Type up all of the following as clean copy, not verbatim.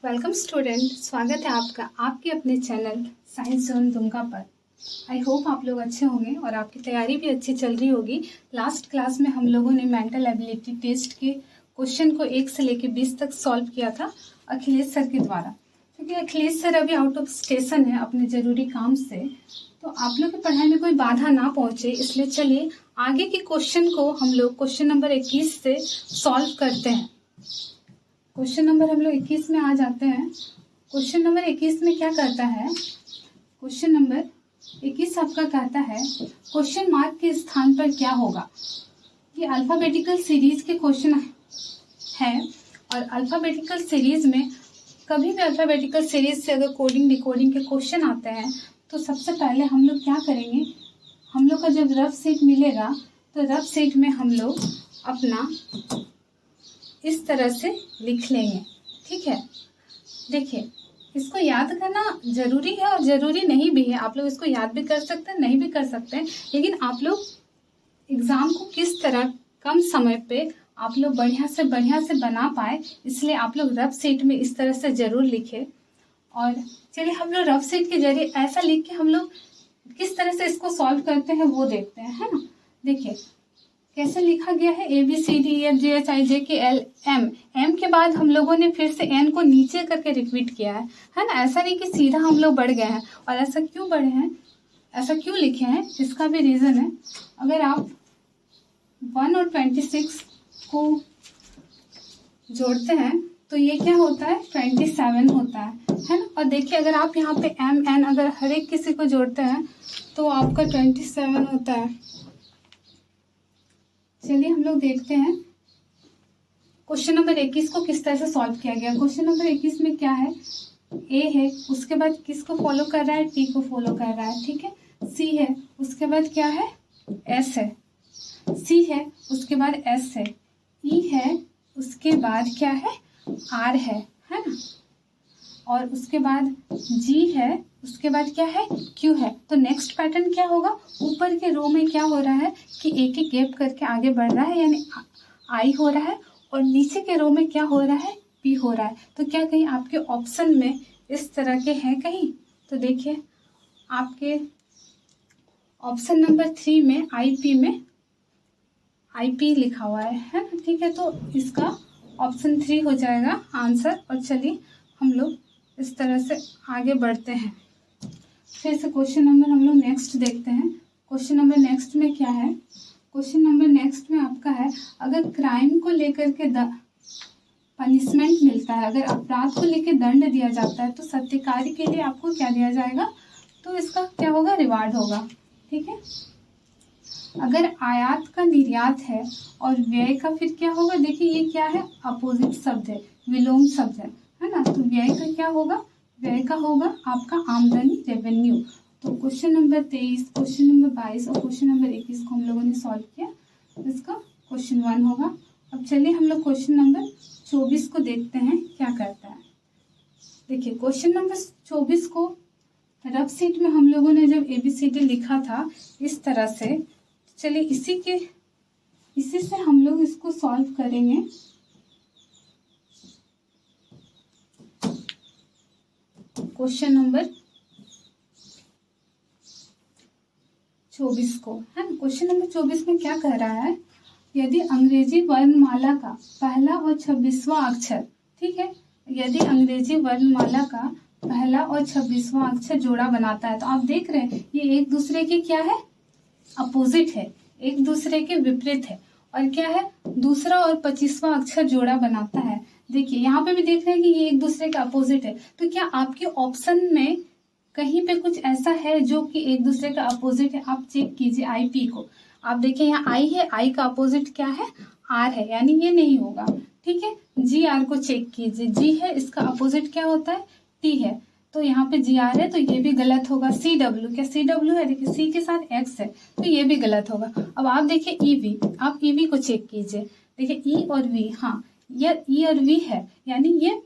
Welcome student, स्वागत है आपका आपके अपने चैनल साइंस जोन दुमका पर। आई होप आप लोग अच्छे होंगे और आपकी तैयारी भी अच्छी चल रही होगी। लास्ट क्लास में हम लोगों ने मेंटल एबिलिटी टेस्ट के क्वेश्चन को 1 से लेकर 20 तक सॉल्व किया था अखिलेश सर के द्वारा। क्योंकि अखिलेश सर अभी आउट ऑफ स्टेशन है अपने ज़रूरी काम से, तो आप लोग की पढ़ाई में कोई बाधा ना पहुँचे, इसलिए चलिए आगे के क्वेश्चन को हम लोग क्वेश्चन नंबर 21 से सॉल्व करते हैं। क्वेश्चन नंबर हम लोग 21 में आ जाते हैं। क्वेश्चन नंबर 21 में क्या कहता है? क्वेश्चन नंबर 21 आपका कहता है क्वेश्चन मार्क के स्थान पर क्या होगा। ये अल्फ़ाबेटिकल सीरीज के क्वेश्चन है और अल्फ़ाबेटिकल सीरीज में कभी भी अल्फ़ाबेटिकल सीरीज से अगर कोडिंग डिकोडिंग के क्वेश्चन आते हैं तो सबसे पहले हम लोग क्या करेंगे, हम लोग का जब रफ शीट मिलेगा तो रफ शीट में हम लोग अपना इस तरह से लिख लेंगे। ठीक है, देखिए इसको याद करना ज़रूरी है और ज़रूरी नहीं भी है। आप लोग इसको याद भी कर सकते हैं, नहीं भी कर सकते हैं, लेकिन आप लोग एग्ज़ाम को किस तरह कम समय पे आप लोग बढ़िया से बना पाए, इसलिए आप लोग रफ शीट में इस तरह से ज़रूर लिखें। और चलिए हम लोग रफ शीट के जरिए ऐसा लिख के हम लोग किस तरह से इसको सॉल्व करते हैं वो देखते हैं, है ना। देखिए कैसे लिखा गया है, ABCDEFGHIJKLM। एम के बाद हम लोगों ने फिर से एन को नीचे करके रिपीट किया है ना। ऐसा नहीं कि सीधा हम लोग बढ़ गए हैं। और ऐसा क्यों बढ़े हैं, ऐसा क्यों लिखे हैं, इसका भी रीज़न है। अगर आप 1 और 26 को जोड़ते हैं तो ये क्या होता है, 27 होता है ना। और देखिए अगर आप यहाँ पे MN अगर हर एक किसी को जोड़ते हैं तो आपका 27 होता है। चलिए हम लोग देखते हैं क्वेश्चन नंबर 21 को किस तरह से सॉल्व किया गया। क्वेश्चन नंबर 21 में क्या है, A है, उसके बाद किसको फॉलो कर रहा है, T को फॉलो कर रहा है। ठीक है, C है, उसके बाद क्या है, S है, C है, उसके बाद S है, E है, उसके बाद क्या है, R है ना। और उसके बाद G है, उसके बाद क्या है, Q है। तो नेक्स्ट पैटर्न क्या होगा, ऊपर के रो में क्या हो रहा है कि एक एक गैप करके आगे बढ़ रहा है, यानी I हो रहा है, और नीचे के रो में क्या हो रहा है, P हो रहा है। तो क्या कहीं आपके ऑप्शन में इस तरह के हैं कहीं, तो देखिए आपके ऑप्शन नंबर 3 में IP लिखा हुआ है ना। ठीक है, तो इसका ऑप्शन 3 हो जाएगा आंसर। और चलिए हम लोग इस तरह से आगे बढ़ते हैं। फिर से क्वेश्चन नंबर हम लोग नेक्स्ट देखते हैं। क्वेश्चन नंबर नेक्स्ट में क्या है, क्वेश्चन नंबर नेक्स्ट में आपका है अगर क्राइम को लेकर के पनिशमेंट मिलता है, अगर अपराध को लेकर दंड दिया जाता है तो सत्यकार्य के लिए आपको क्या दिया जाएगा, तो इसका क्या होगा, रिवार्ड होगा। ठीक है, अगर आयात का निर्यात है और व्यय का फिर क्या होगा, देखिए ये क्या है, अपोजिट शब्द है, विलोम शब्द है ना। तो व्यय का क्या होगा, व्यय का होगा आपका आमदनी, रेवेन्यू। तो क्वेश्चन नंबर 23, क्वेश्चन नंबर 22 और क्वेश्चन नंबर 21 को हम लोगों ने सॉल्व किया, इसका क्वेश्चन 1 होगा। अब चलिए हम लोग क्वेश्चन नंबर 24 को देखते हैं क्या करता है। देखिए क्वेश्चन नंबर 24 को रफ शीट में हम लोगों ने जब ABCD लिखा था इस तरह से, चलिए इसी से हम लोग इसको सॉल्व करेंगे। क्वेश्चन नंबर 24 को, है ना। क्वेश्चन नंबर 24 में क्या कह रहा है, यदि अंग्रेजी वर्णमाला का पहला और 26वां अक्षर, ठीक है, यदि अंग्रेजी वर्णमाला का पहला और 26वां अक्षर जोड़ा बनाता है, तो आप देख रहे हैं ये एक दूसरे के क्या है, अपोजिट है, एक दूसरे के विपरीत है। और क्या है, दूसरा और 25वां अक्षर जोड़ा बनाता है। देखिए यहाँ पे भी देख रहे हैं कि ये एक दूसरे का अपोजिट है। तो क्या आपके ऑप्शन में कहीं पे कुछ ऐसा है जो कि एक दूसरे का अपोजिट है, आप चेक कीजिए IP को। आप देखिए यहाँ I है, I का अपोजिट क्या है, R है, यानी ये नहीं होगा। ठीक है, GR को चेक कीजिए, G है, इसका अपोजिट क्या होता है, T है, तो यहाँ पे GR है, तो ये भी गलत होगा। CW, क्या CW है, देखिए C के साथ X है, तो ये भी गलत होगा। अब आप देखिए EV, आप EV को चेक कीजिए, देखिए E और V, हाँ ये E और V है, यानी ये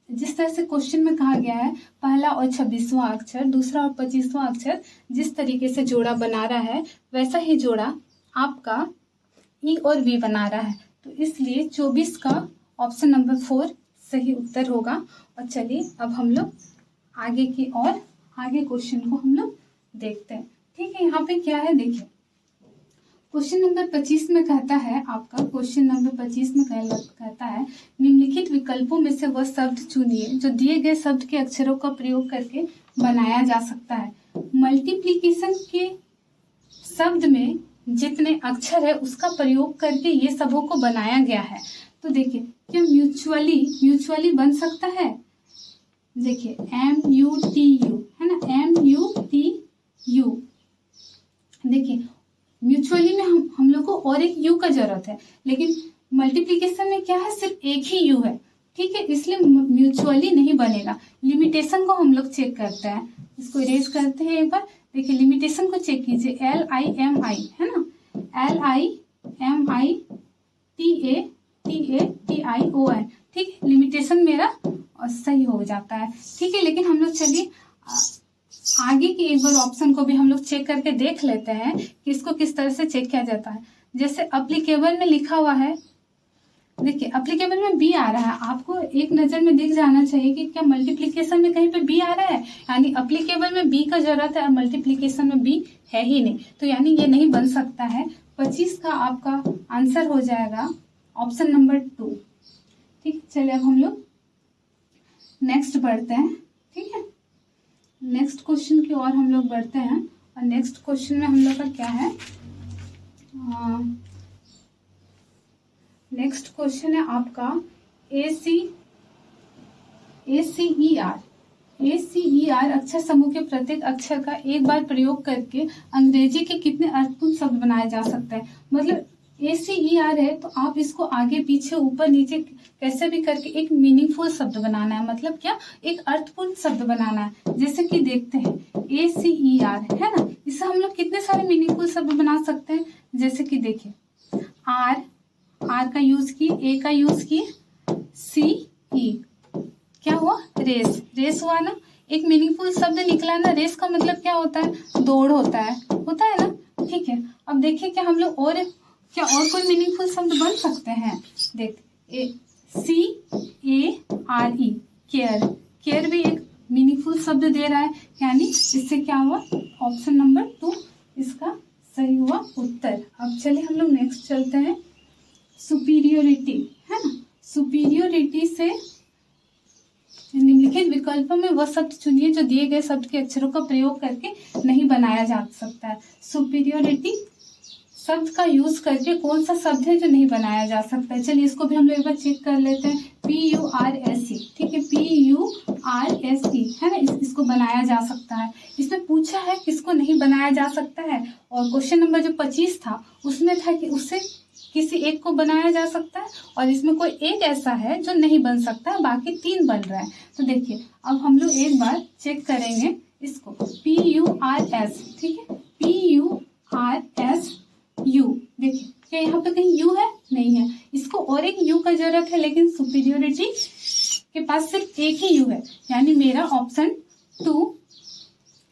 जिस तरह से क्वेश्चन में कहा गया है पहला और 26वां अक्षर, दूसरा और 25वां अक्षर जिस तरीके से जोड़ा बना रहा है, वैसा ही जोड़ा आपका E और V बना रहा है। तो इसलिए 24 का ऑप्शन नंबर 4 सही उत्तर होगा। और चलिए अब हम लोग आगे क्वेश्चन को हम लोग देखते हैं। ठीक है, यहाँ पे क्या है देखिए, क्वेश्चन नंबर 25 में कहता है, आपका क्वेश्चन नंबर 25 में कहता है निम्नलिखित विकल्पों में से वह शब्द चुनिए जो दिए गए शब्द के अक्षरों का प्रयोग करके बनाया जा सकता है। मल्टीप्लिकेशन के शब्द में जितने अक्षर है उसका प्रयोग करके ये सबों को बनाया गया है। तो देखिए, क्या म्यूचुअली बन सकता है? देखिए MUTU है ना, MUTU। देखिए म्यूचुअली में हम लोग को और एक यू का जरूरत है, लेकिन मल्टीप्लिकेशन में क्या है, सिर्फ एक ही यू है। ठीक है, इसलिए म्यूचुअली नहीं बनेगा। लिमिटेशन को हम लोग चेक करते हैं, इसको इरेज करते हैं एक बार। देखिए लिमिटेशन को चेक कीजिए, LIMI है ना, LIMI TATION। ठीक है, लिमिटेशन मेरा सही हो जाता है। ठीक है, लेकिन हम लोग चलिए आगे की एक बार ऑप्शन को भी हम लोग चेक करके देख लेते हैं कि इसको किस तरह से चेक किया जाता है। जैसे अप्लीकेबल में लिखा हुआ है, देखिए अप्लीकेबल में बी आ रहा है, आपको एक नजर में दिख जाना चाहिए कि क्या मल्टीप्लिकेशन में कहीं पे बी आ रहा है, यानी अप्लीकेबल में बी का जरूरत है और मल्टीप्लिकेशन में बी है ही नहीं, तो यानी ये नहीं बन सकता है। 25 का आपका आंसर हो जाएगा ऑप्शन नंबर 2। ठीक, चलिए अब हम लोग नेक्स्ट बढ़ते हैं। ठीक है, नेक्स्ट क्वेश्चन की ओर हम लोग बढ़ते हैं, और नेक्स्ट क्वेश्चन में हम लोग का क्या है, नेक्स्ट क्वेश्चन है आपका ACER अक्षर समूह के प्रत्येक अक्षर का एक बार प्रयोग करके अंग्रेजी के कितने अर्थपूर्ण शब्द बनाए जा सकते हैं। मतलब ACER है तो आप इसको आगे पीछे ऊपर नीचे कैसे भी करके एक मीनिंगफुल शब्द बनाना है, मतलब क्या, एक अर्थपूर्ण शब्द बनाना है। जैसे कि देखते हैं ACER है ना, इससे हम लोग कितने सारे मीनिंगफुल शब्द बना सकते हैं। जैसे कि देखिए आर का यूज किए, ए का यूज किए, CE क्या हुआ, रेस हुआ ना, एक मीनिंगफुल शब्द निकला ना। रेस का मतलब क्या होता है, दौड़ होता है ना। ठीक है, अब देखिए क्या हम लोग और कोई मीनिंगफुल शब्द बन सकते हैं। देख CARE केयर भी एक मीनिंगफुल शब्द दे रहा है, यानी इससे क्या हुआ, ऑप्शन नंबर 2 इसका सही हुआ उत्तर। अब चलिए हम लोग नेक्स्ट चलते हैं, सुपीरियोरिटी है ना। सुपीरियोरिटी से निम्नलिखित विकल्पों में वह शब्द चुनिए जो दिए गए शब्द के अक्षरों का प्रयोग करके नहीं बनाया जा सकता है। सुपीरियोरिटी शब्द का यूज करके कौन सा शब्द है जो नहीं बनाया जा सकता है। चलिए इसको भी हम लोग एक बार चेक कर लेते हैं। PURSE, ठीक है, PURSE है ना, इसको बनाया जा सकता है। इसमें पूछा है किसको नहीं बनाया जा सकता है, और क्वेश्चन नंबर जो 25 था उसमें था कि उससे किसी एक को बनाया जा सकता है, और इसमें कोई एक ऐसा है जो नहीं बन सकता है, बाकी 3 बन रहा है। तो देखिए अब हम लोग एक बार चेक करेंगे इसको, PURS, ठीक है, PURSU। देखिए क्या यहाँ पे कहीं यू है, नहीं है, इसको और एक यू का जरूरत है, लेकिन सुपीरियोरिटी के पास सिर्फ एक ही यू है, यानी मेरा ऑप्शन 2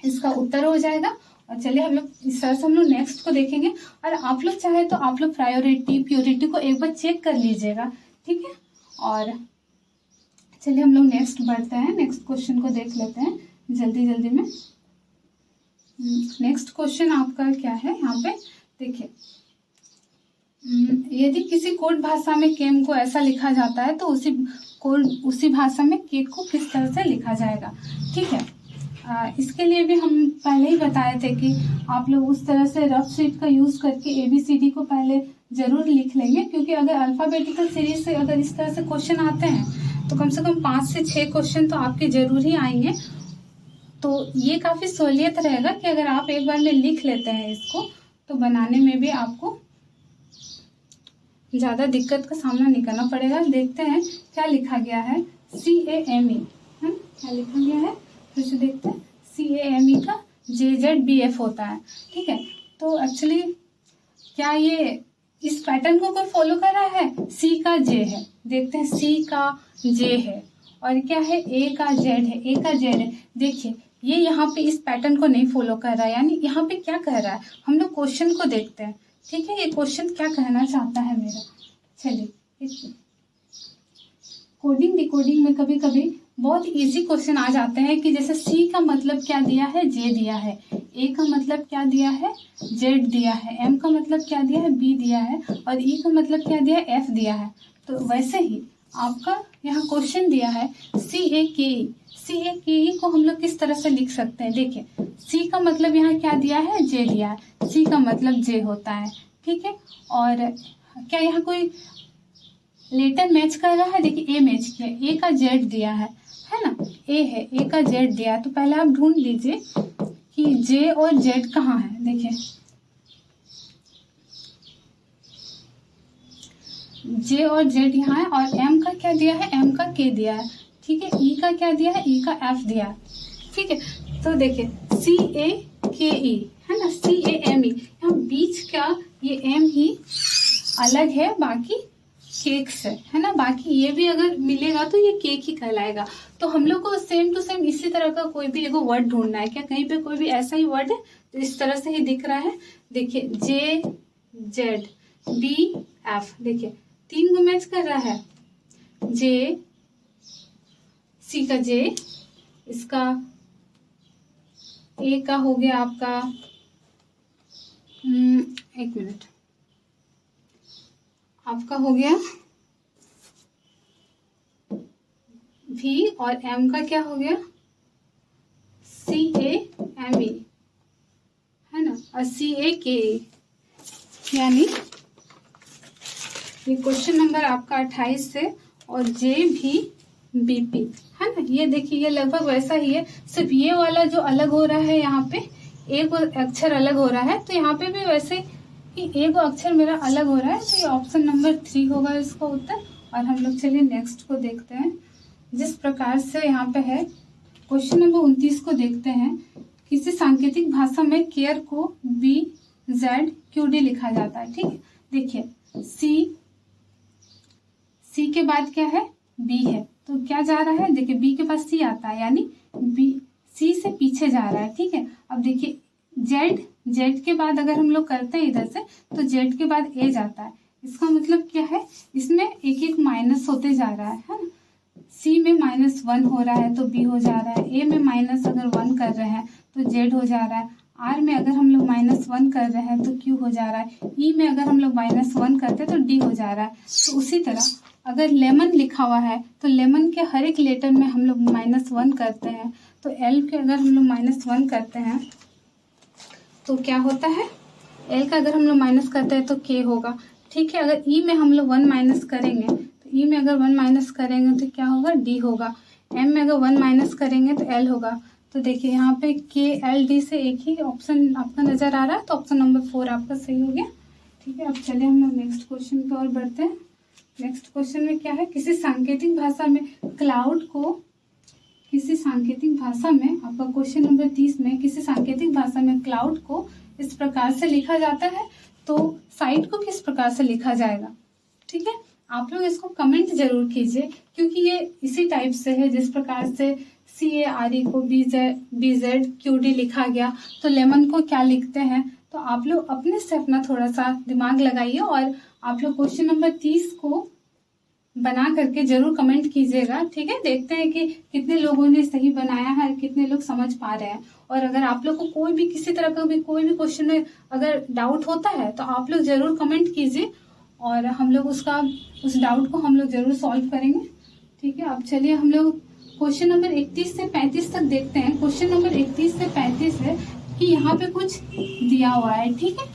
इसका उत्तर हो जाएगा। और चलिए हम लोग इस तरह से हम लोग नेक्स्ट को देखेंगे, और आप लोग चाहे तो आप लोग प्योरिटी को एक बार चेक कर लीजिएगा, ठीक है। और चलिए हम लोग नेक्स्ट बढ़ते हैं, नेक्स्ट क्वेश्चन को देख लेते हैं जल्दी जल्दी में। नेक्स्ट क्वेश्चन आपका क्या है यहाँ पे, देखिए, यदि किसी कोड भाषा में केम को ऐसा लिखा जाता है तो उसी भाषा में केक को किस तरह से लिखा जाएगा, ठीक है। इसके लिए भी हम पहले ही बताए थे कि आप लोग उस तरह से रफ शीट का यूज करके ABCD को पहले जरूर लिख लेंगे, क्योंकि अगर अल्फाबेटिकल सीरीज से अगर इस तरह से क्वेश्चन आते हैं तो कम से कम 5 से 6 क्वेश्चन तो आपके जरूर ही आएंगे। तो ये काफी सहूलियत रहेगा कि अगर आप एक बार में लिख लेते हैं इसको, तो बनाने में भी आपको ज्यादा दिक्कत का सामना नहीं करना पड़ेगा। देखते हैं क्या लिखा गया है, CAME है, क्या लिखा गया है, फिर से देखते हैं। CAME का JZBF होता है, ठीक है। तो एक्चुअली क्या ये इस पैटर्न को कोई फॉलो कर रहा है, C का J है, देखते हैं C का J है, और क्या है A का Z है, A का Z है। देखिए ये यहाँ पे इस पैटर्न को नहीं फॉलो कर रहा है, यानी यहाँ पे क्या कह रहा है, हम लोग क्वेश्चन को देखते हैं, ठीक है, ये क्वेश्चन क्या कहना चाहता है मेरा। चलिए कोडिंग डिकोडिंग में कभी कभी बहुत इजी क्वेश्चन आ जाते हैं कि जैसे सी का मतलब क्या दिया है, जे दिया है, ए का मतलब क्या दिया है, जेड दिया है, एम का मतलब क्या दिया है, बी दिया है, और ई का मतलब क्या दिया है, एफ दिया है। तो वैसे ही आपका यहाँ क्वेश्चन दिया है सी ए के ई। सी ए के ई को हम लोग किस तरह से लिख सकते हैं? देखिए, सी का मतलब यहाँ क्या दिया है, जे दिया है, सी का मतलब जे होता है, ठीक है। और क्या यहाँ कोई लेटर मैच कर रहा है? देखिए, ए मैच किया, ए का जेड दिया है ना, ए है, ए का जेड दिया है। तो पहले आप ढूंढ लीजिए कि जे और जेड कहाँ है। देखिए, जे और जेड यहाँ है, और एम का क्या दिया है, एम का के दिया है, ठीक है। ई का क्या दिया है, ई का एफ दिया है, ठीक है। तो देखिए, सी ए के ई है ना, सी ए एम ई, यहाँ बीच का ये एम ही अलग है बाकी केक से, है ना। बाकी ये भी अगर मिलेगा तो ये केक ही कहलाएगा। तो हम लोग को सेम टू सेम इसी तरह का कोई भी एगो वर्ड ढूंढना है। क्या कहीं पे कोई भी ऐसा ही वर्ड है तो इस तरह से ही दिख रहा है? देखिए, जे जेड बी एफ, देखिए 3 को मैच कर रहा है। जे, सी का जे, इसका ए का हो गया आपका 1 मिनट, आपका हो गया भी, और एम का क्या हो गया, सी ए एम ई, है ना, और सी ए के, यानी ये क्वेश्चन नंबर आपका 28 से, और जे भी बीपी, है ना। ये देखिए, ये लगभग वैसा ही है, सिर्फ ये वाला जो अलग हो रहा है, यहाँ पे एक अक्षर अलग हो रहा है, तो यहाँ पे भी वैसे ही एक अक्षर मेरा अलग हो रहा है। तो ये ऑप्शन नंबर 3 होगा इसका उत्तर। और हम लोग चलिए नेक्स्ट को देखते हैं। जिस प्रकार से यहाँ पे है, क्वेश्चन नंबर 29 को देखते हैं। किसी सांकेतिक भाषा में केयर को बी जेड क्यू डी लिखा जाता है, ठीक है। देखिए, सी के बाद क्या है, बी है, तो क्या जा रहा है, देखिए बी के पास सी आता है, यानी बी सी से पीछे जा रहा है, ठीक है। अब देखिए, जेड के बाद अगर हम लोग करते हैं इधर से, तो जेड के बाद ए जाता है। इसका मतलब क्या है, इसमें एक एक माइनस होते जा रहा है ना। सी में -1 हो रहा है तो बी हो जा रहा है, ए में माइनस अगर 1 कर रहे हैं तो जेड हो जा रहा है, आर में अगर हम लोग -1 कर रहे हैं तो क्यू हो जा रहा है, ई में अगर हम लोग -1 करते हैं तो डी हो जा रहा है। तो उसी तरह अगर लेमन लिखा हुआ है तो लेमन के हर एक लेटर में हम लोग -1 करते हैं, तो एल के अगर हम लोग -1 करते हैं तो क्या होता है, एल का अगर हम लोग माइनस करते हैं तो के होगा, ठीक है। अगर ई में हम लोग 1 माइनस करेंगे तो ई में अगर 1 माइनस करेंगे तो क्या होगा, डी होगा। एम में अगर 1 माइनस करेंगे तो एल होगा। तो देखिए, यहाँ पे के एल डी से एक ही ऑप्शन आपका नजर आ रहा है, तो ऑप्शन नंबर 4 आपका सही हो गया, ठीक है। अब चलिए हम लोग नेक्स्ट क्वेश्चन की ओर बढ़ते हैं। नेक्स्ट क्वेश्चन में क्या है, किसी सांकेतिक भाषा में क्लाउड को, किसी सांकेतिक भाषा में, आपका क्वेश्चन नंबर 30 में, किसी सांकेतिक भाषा में क्लाउड को इस प्रकार से लिखा जाता है, तो साइट को किस प्रकार से लिखा जाएगा, ठीक है। आप लोग इसको कमेंट जरूर कीजिए, क्योंकि ये इसी टाइप से है जिस प्रकार से CARE को BZ QD लिखा गया, तो लेमन को क्या लिखते हैं। तो आप लोग अपने से अपना थोड़ा सा दिमाग लगाइए, और आप लोग क्वेश्चन नंबर 30 को बना करके जरूर कमेंट कीजिएगा, ठीक है। देखते हैं कि कितने लोगों ने सही बनाया है, कितने लोग समझ पा रहे हैं। और अगर आप लोग को कोई भी किसी तरह का भी कोई भी क्वेश्चन में अगर डाउट होता है तो आप लोग जरूर कमेंट कीजिए, और हम लोग उस डाउट को हम लोग जरूर सॉल्व करेंगे, ठीक है। अब चलिए हम लोग क्वेश्चन नंबर 31 से 35 तक देखते हैं। क्वेश्चन नंबर 31 से 35 है कि यहाँ पे कुछ दिया हुआ है, ठीक है।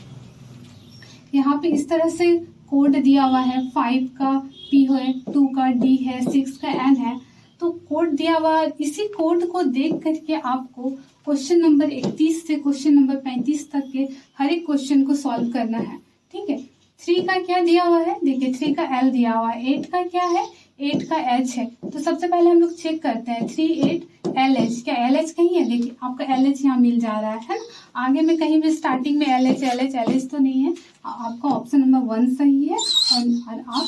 यहाँ पे इस तरह से कोड दिया हुआ है, 5 का P है, 2 का D है, 6 का N है। तो कोड दिया हुआ है, इसी कोड को देख करके आपको क्वेश्चन नंबर 31 से क्वेश्चन नंबर 35 तक के हर एक क्वेश्चन को सॉल्व करना है, ठीक है। 3 का क्या दिया हुआ है, देखिए 3 का L दिया हुआ है, 8 का क्या है, 8 का H है। तो सबसे पहले हम लोग चेक करते हैं 3 8 LH, क्या LH कहीं है, देखिए आपका LH यहाँ मिल जा रहा है ना। आगे में कहीं भी स्टार्टिंग में LH तो नहीं है, आपका ऑप्शन नंबर 1 सही है। और आप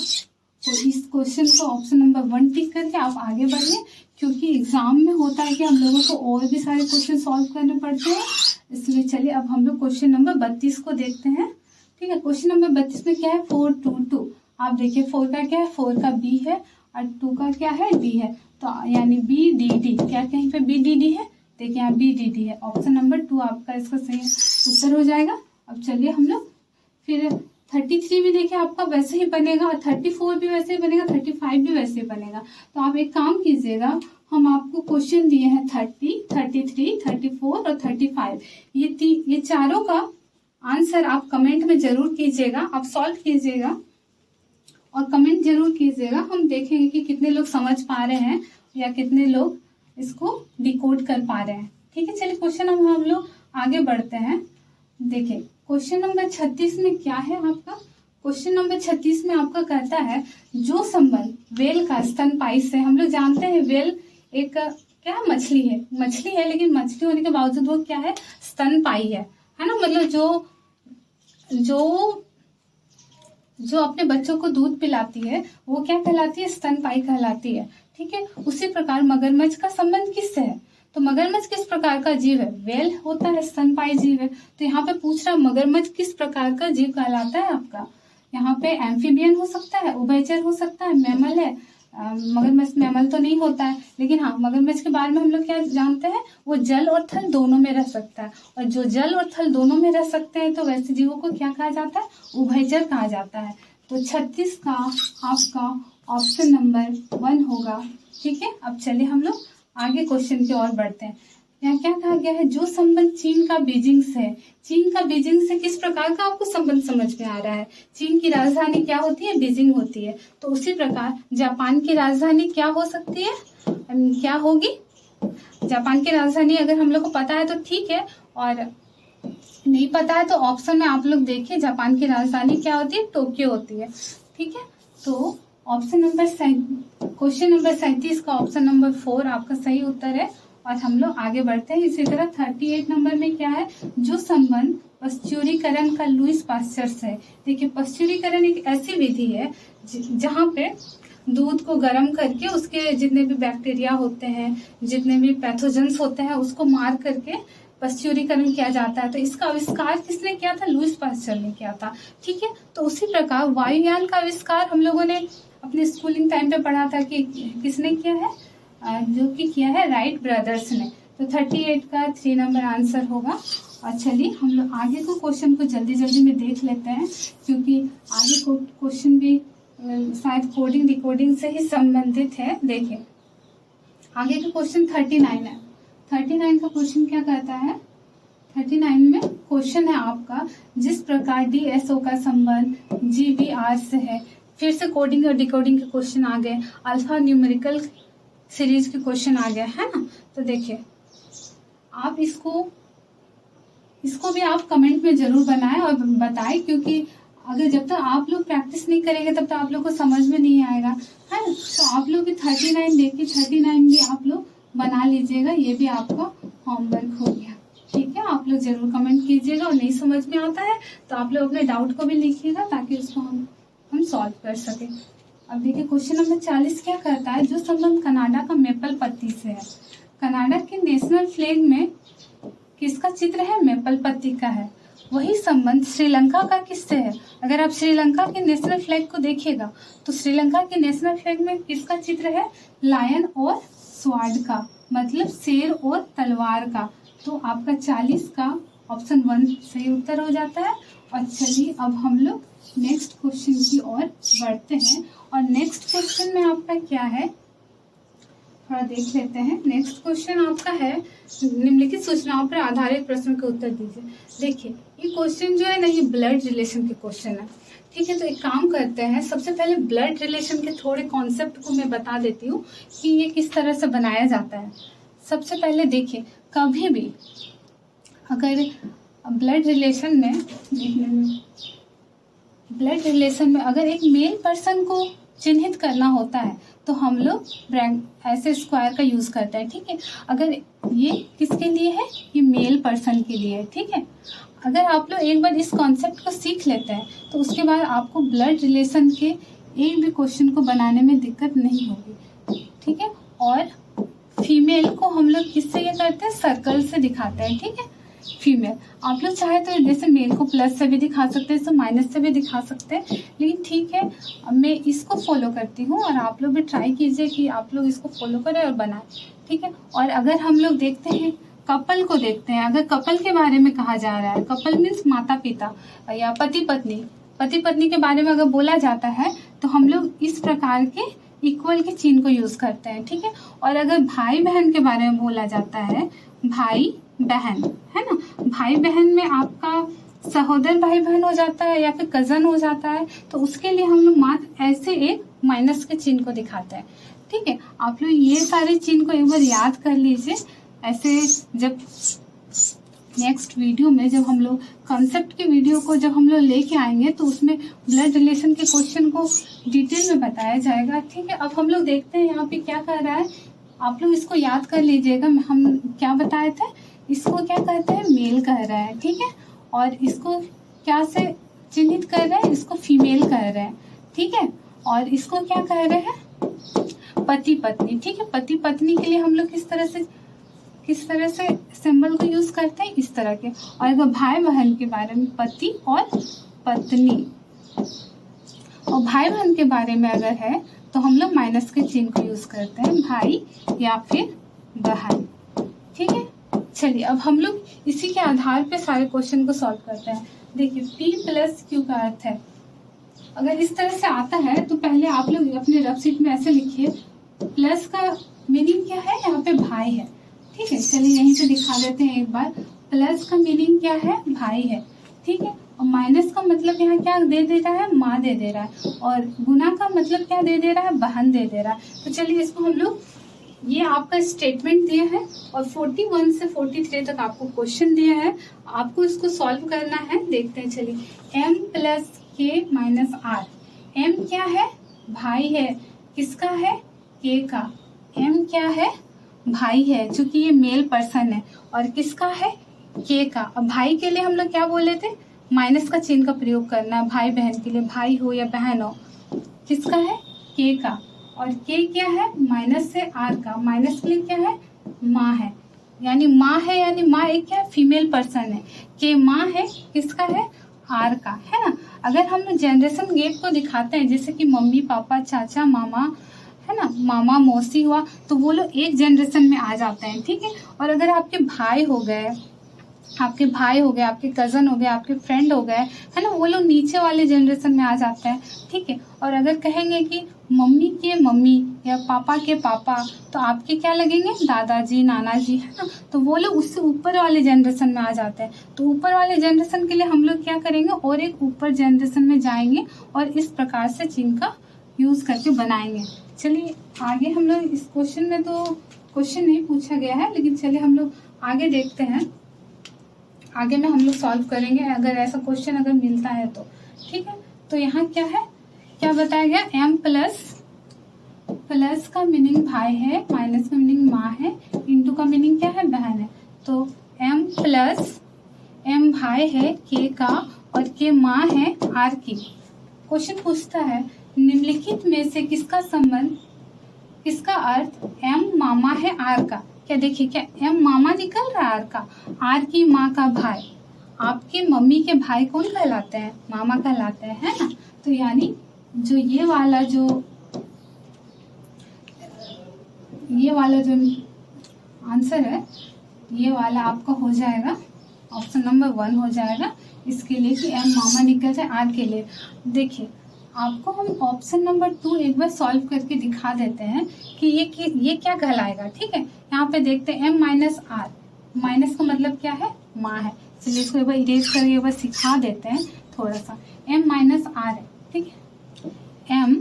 इस क्वेश्चन को ऑप्शन नंबर 1 टिक करके आप आगे बढ़िए, क्योंकि एग्जाम में होता है कि हम लोगों को और भी सारे क्वेश्चन सॉल्व करने पड़ते हैं, इसलिए चलिए अब हम लोग क्वेश्चन नंबर 32 को देखते हैं, ठीक है। क्वेश्चन नंबर 32 में क्या है, 4 2 2। आप देखिए 4 का क्या है, 4 का B है, और 2 का क्या है, डी है, तो यानी बी डी डी, क्या कहीं पे बी डी डी है, देखिए यहाँ बी डी डी है, ऑप्शन नंबर 2 आपका इसका सही उत्तर हो जाएगा। अब चलिए हम लोग फिर 33 भी देखिए आपका वैसे ही बनेगा, और 34 भी वैसे ही बनेगा, 35 भी वैसे ही बनेगा। तो आप एक काम कीजिएगा, हम आपको क्वेश्चन दिए हैं 30, 33, 34 और 35, ये चारों का आंसर आप कमेंट में जरूर कीजिएगा, आप सॉल्व कीजिएगा और कमेंट जरूर कीजिएगा। हम देखेंगे कि कितने लोग समझ पा रहे हैं या कितने लोग इसको डिकोड कर पा रहे हैं। ठीक है, चलिए क्वेश्चन हम लोग आगे बढ़ते हैं। देखिए क्वेश्चन नंबर 36 में क्या है आपका, क्वेश्चन नंबर 36 में आपका कहता है जो संबंध वेल का स्तनपायी से, हम लोग जानते हैं वेल एक क्या मछली है, लेकिन मछली होने के बावजूद वो क्या है, स्तनपायी है ना, मतलब जो अपने बच्चों को दूध पिलाती है वो क्या कहलाती है, स्तनपायी कहलाती है। ठीक है, उसी प्रकार मगरमच्छ का संबंध किससे है, तो मगरमच्छ किस प्रकार का जीव है, वेल होता है, स्तनपायी जीव है। तो यहाँ पे पूछ रहा मगरमच्छ किस प्रकार का जीव कहलाता है आपका, यहाँ पे एम्फीबियन हो सकता है, उभयचर हो सकता है, मैमल है, मगरमच्छ मैमल तो नहीं होता है, लेकिन हाँ मगरमच्छ के बारे में हम लोग क्या जानते हैं, वो जल और थल दोनों में रह सकता है, और जो जल और थल दोनों में रह सकते हैं तो वैसे जीवों को क्या कहा जाता है, उभयचर कहा जाता है। तो 36 का आपका ऑप्शन नंबर 1 होगा। ठीक है, अब चलिए हम लोग आगे क्वेश्चन की ओर बढ़ते हैं। यहाँ क्या कहा गया है, जो संबंध चीन का बीजिंग से है, चीन का बीजिंग से किस प्रकार का आपको संबंध समझ में आ रहा है, चीन की राजधानी क्या होती है, बीजिंग होती है। तो उसी प्रकार जापान की राजधानी क्या हो सकती है, क्या होगी, जापान की राजधानी अगर हम लोग को पता है तो ठीक है, और नहीं पता है तो ऑप्शन में आप लोग देखिए, जापान की राजधानी क्या होती है, टोक्यो होती है। ठीक है, तो ऑप्शन नंबर क्वेश्चन नंबर 37 का ऑप्शन नंबर 4 आपका सही उत्तर है। और हम लोग आगे बढ़ते हैं। इसी तरह 38 नंबर में क्या है, जो संबंध पश्चुरीकरण का लुईस पास्चर से है। देखिए पश्चुरीकरण एक ऐसी विधि है जहाँ पे दूध को गर्म करके उसके जितने भी बैक्टीरिया होते हैं, जितने भी पैथोजेंस होते हैं, उसको मार करके पश्चुरीकरण किया जाता है। तो इसका आविष्कार किसने किया था, लुईस पास्चर ने किया था। ठीक है, तो उसी प्रकार वायुयान का आविष्कार हम लोगों ने अपने स्कूलिंग टाइम पे पढ़ा था कि किसने किया है, जो कि किया है राइट ब्रदर्स ने। तो 38 का 3 नंबर आंसर होगा। और चलिए हम लोग आगे को क्वेश्चन को जल्दी जल्दी में देख लेते हैं, क्योंकि आगे को क्वेश्चन भी शायद कोडिंग डिकोडिंग से ही संबंधित है। देखिए आगे का क्वेश्चन 39 है। 39 का क्वेश्चन क्या कहता है, 39 में क्वेश्चन है आपका, जिस प्रकार DSO का संबंध GBR से है। फिर से कोडिंग और डिकोडिंग के क्वेश्चन आ गए, अल्फा न्यूमेरिकल सीरीज के क्वेश्चन आ गए, है ना। तो देखिए आप इसको भी आप कमेंट में जरूर बनाएं और बताएं, क्योंकि अगर जब तक आप लोग प्रैक्टिस नहीं करेंगे तब तक आप लोग को समझ में नहीं आएगा, है ना। तो आप लोग भी 39 देखिए, 39 भी आप लोग बना लीजिएगा, ये भी आपका होमवर्क हो गया। ठीक है, आप लोग जरूर कमेंट कीजिएगा, और नहीं समझ में आता है तो आप लोग अपने डाउट को भी लिखिएगा ताकि उसको हम सॉल्व कर सकें। अब देखिए क्वेश्चन नंबर 40 क्या कहता है, जो संबंध कनाडा का मेपल पत्ती से है। कनाडा के नेशनल फ्लैग में किसका चित्र है, मेपल पत्ती का है। वही संबंध श्रीलंका का किससे है। अगर आप श्रीलंका के नेशनल फ्लैग को देखिएगा तो श्रीलंका के नेशनल फ्लैग में किसका चित्र है, लायन और स्वार्ड का, मतलब शेर और तलवार का। तो आपका 40 का ऑप्शन 1 सही उत्तर हो जाता है। और चलिए अब हम लोग नेक्स्ट क्वेश्चन की ओर बढ़ते हैं। और नेक्स्ट क्वेश्चन में आपका क्या है, थोड़ा देख लेते हैं। नेक्स्ट क्वेश्चन आपका है, निम्नलिखित सूचनाओं पर आधारित प्रश्न के उत्तर दीजिए। देखिए ये क्वेश्चन जो है ना, ये ब्लड रिलेशन के क्वेश्चन है। ठीक है, तो एक काम करते हैं, सबसे पहले ब्लड रिलेशन के थोड़े कॉन्सेप्ट को मैं बता देती हूँ कि ये किस तरह से बनाया जाता है। सबसे पहले देखिए, कभी भी अगर ब्लड रिलेशन में अगर एक मेल पर्सन को चिन्हित करना होता है तो हम लोग ऐसे स्क्वायर का यूज करते हैं। ठीक है, अगर ये किसके लिए है, ये मेल पर्सन के लिए है। ठीक है, अगर आप लोग एक बार इस कॉन्सेप्ट को सीख लेते हैं तो उसके बाद आपको ब्लड रिलेशन के एक भी क्वेश्चन को बनाने में दिक्कत नहीं होगी। ठीक है, और फीमेल को हम लोग किससे ये करते हैं, सर्कल से दिखाते हैं। ठीक है, फीमेल। आप लोग चाहे तो जैसे मेल को प्लस से भी दिखा सकते हैं, इसको माइनस से भी दिखा सकते हैं, लेकिन ठीक है मैं इसको फॉलो करती हूँ और आप लोग भी ट्राई कीजिए कि आप लोग इसको फॉलो करें और बनाएं, ठीक है। और अगर हम लोग देखते हैं कपल को देखते हैं, अगर कपल के बारे में कहा जा रहा है, कपल मीन्स माता पिता या पति पत्नी के बारे में अगर बोला जाता है तो हम लोग इस प्रकार के इक्वल के चिन्ह को यूज करते हैं, ठीक है। और अगर भाई बहन के बारे में बोला जाता है, भाई बहन है ना, भाई बहन में आपका सहोदर भाई बहन हो जाता है या फिर कजन हो जाता है, तो उसके लिए हम लोग मात्र ऐसे एक माइनस के चिन्ह को दिखाते हैं, ठीक है। आप लोग ये सारे चिन्ह को एक बार याद कर लीजिए। ऐसे जब नेक्स्ट वीडियो में जब हम लोग कॉन्सेप्ट की वीडियो को जब हम लोग लेके आएंगे तो उसमें ब्लड रिलेशन के क्वेश्चन को डिटेल में बताया जाएगा, ठीक है। अब हम लोग देखते हैं यहाँ पे क्या कर रहा है, आप लोग इसको याद कर लीजिएगा। हम क्या बताए थे, इसको क्या कहते हैं, मेल कह रहा है, ठीक है। और इसको क्या से चिन्हित कर रहे हैं, इसको फीमेल कह रहे हैं, ठीक है। और इसको क्या कह रहे हैं, पति पत्नी, ठीक है। पति पत्नी के लिए हम लोग किस तरह से सिंबल को यूज करते हैं, इस तरह के। और अगर भाई बहन के बारे में पति और पत्नी, और भाई बहन के बारे में अगर है तो हम लोग माइनस के चिन्ह को यूज करते हैं, भाई या फिर बहन, ठीक है। चलिए अब हम लोग इसी के आधार पे सारे क्वेश्चन को सॉल्व करते हैं। देखिए P प्लस Q का अर्थ है, अगर इस तरह से आता है तो पहले आप लोग अपने रफ शीट में ऐसे लिखिए, प्लस का मीनिंग क्या है, यहाँ पे भाई है, ठीक है। चलिए यहीं से दिखा देते हैं एक बार। प्लस का मीनिंग क्या है, भाई है, ठीक है। और माइनस का मतलब यहाँ क्या दे रहा है, माँ दे रहा है। और गुना का मतलब क्या दे रहा है, बहन दे रहा है। तो चलिए इसको हम लोग, ये आपका स्टेटमेंट दिया है और 41 से 43 तक आपको क्वेश्चन दिया है, आपको इसको सॉल्व करना है। देखते हैं, चलिए m प्लस के माइनस आर। m क्या है, भाई है, किसका है, k का। m क्या है, भाई है, चूंकि ये मेल पर्सन है, और किसका है, k का। अब भाई के लिए हम लोग क्या बोले थे, माइनस का चिन्ह का प्रयोग करना है। भाई बहन के लिए, भाई हो या बहन हो, किसका है, k का। और k क्या है, माइनस से r का। माइनस के लिए क्या है, माँ है, यानी माँ है, यानी माँ एक क्या है, फीमेल पर्सन है। k माँ है, किसका है, r का, है ना। अगर हम लोग जनरेशन गैप को दिखाते हैं, जैसे कि मम्मी पापा चाचा मामा, है ना, मामा मौसी हुआ, तो वो लोग एक जनरेशन में आ जाते हैं, ठीक है। और अगर आपके भाई हो गए, आपके कजन हो गए, आपके फ्रेंड हो गए, है ना, वो लोग नीचे वाले जनरेशन में आ जाते हैं, ठीक है। और अगर कहेंगे कि मम्मी के मम्मी या पापा के पापा, तो आपके क्या लगेंगे, दादाजी नाना जी, है ना, तो वो लोग उससे ऊपर वाले जनरेशन में आ जाते हैं। तो ऊपर वाले जनरेशन के लिए हम लोग क्या करेंगे, और एक ऊपर जनरेशन में जाएंगे और इस प्रकार से चिन्ह का यूज करके बनाएंगे। चलिए आगे हम लोग, इस क्वेश्चन में तो क्वेश्चन नहीं पूछा गया है, लेकिन चलिए हम लोग आगे देखते हैं, आगे में हम लोग सॉल्व करेंगे अगर ऐसा क्वेश्चन अगर मिलता है तो, ठीक है। तो यहाँ क्या है, क्या बताया गया, m प्लस का मीनिंग भाई है, माइनस का मीनिंग माँ है, इंटू का मीनिंग क्या है, बहन है। तो m प्लस m भाई है k का और k माँ है r की। क्वेश्चन पूछता है निम्नलिखित में से किसका संबंध, किसका अर्थ m मामा है r का। क्या देखिए, क्या m मामा निकल रहा है r का, r की माँ का भाई। आपके मम्मी के भाई कौन कहलाते हैं, मामा कहलाते हैं, है ना। तो यानी जो ये वाला जो आंसर है, ये वाला आपका हो जाएगा ऑप्शन नंबर 1 हो जाएगा, इसके लिए कि m मामा निकल जाए r के लिए। देखिए आपको हम ऑप्शन नंबर 2 एक बार सॉल्व करके दिखा देते हैं कि ये क्या कहलाएगा, ठीक है। यहाँ पे देखते हैं m माइनस आर, माइनस का मतलब क्या है, माँ है। चलिए इसको एक बार इरेज करके एक बार सिखा देते हैं थोड़ा सा। m माइनस आर है, ठीक है। m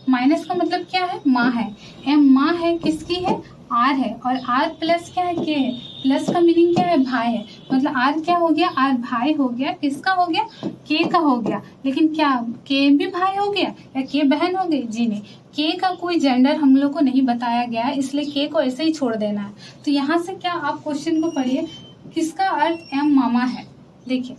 माइनस का मतलब क्या है, माँ है। m माँ है, किसकी है, r है। और r प्लस क्या है, k है। प्लस का मीनिंग क्या है, भाई है, मतलब r क्या हो गया, r भाई हो गया, किसका हो गया, k का हो गया। लेकिन क्या k भी भाई हो गया या k बहन हो गई, जी नहीं, k का कोई जेंडर हम लोग को नहीं बताया गया है, इसलिए k को ऐसे ही छोड़ देना है। तो यहाँ से क्या, आप क्वेश्चन को पढ़िए, किसका अर्थ m मामा है। देखिए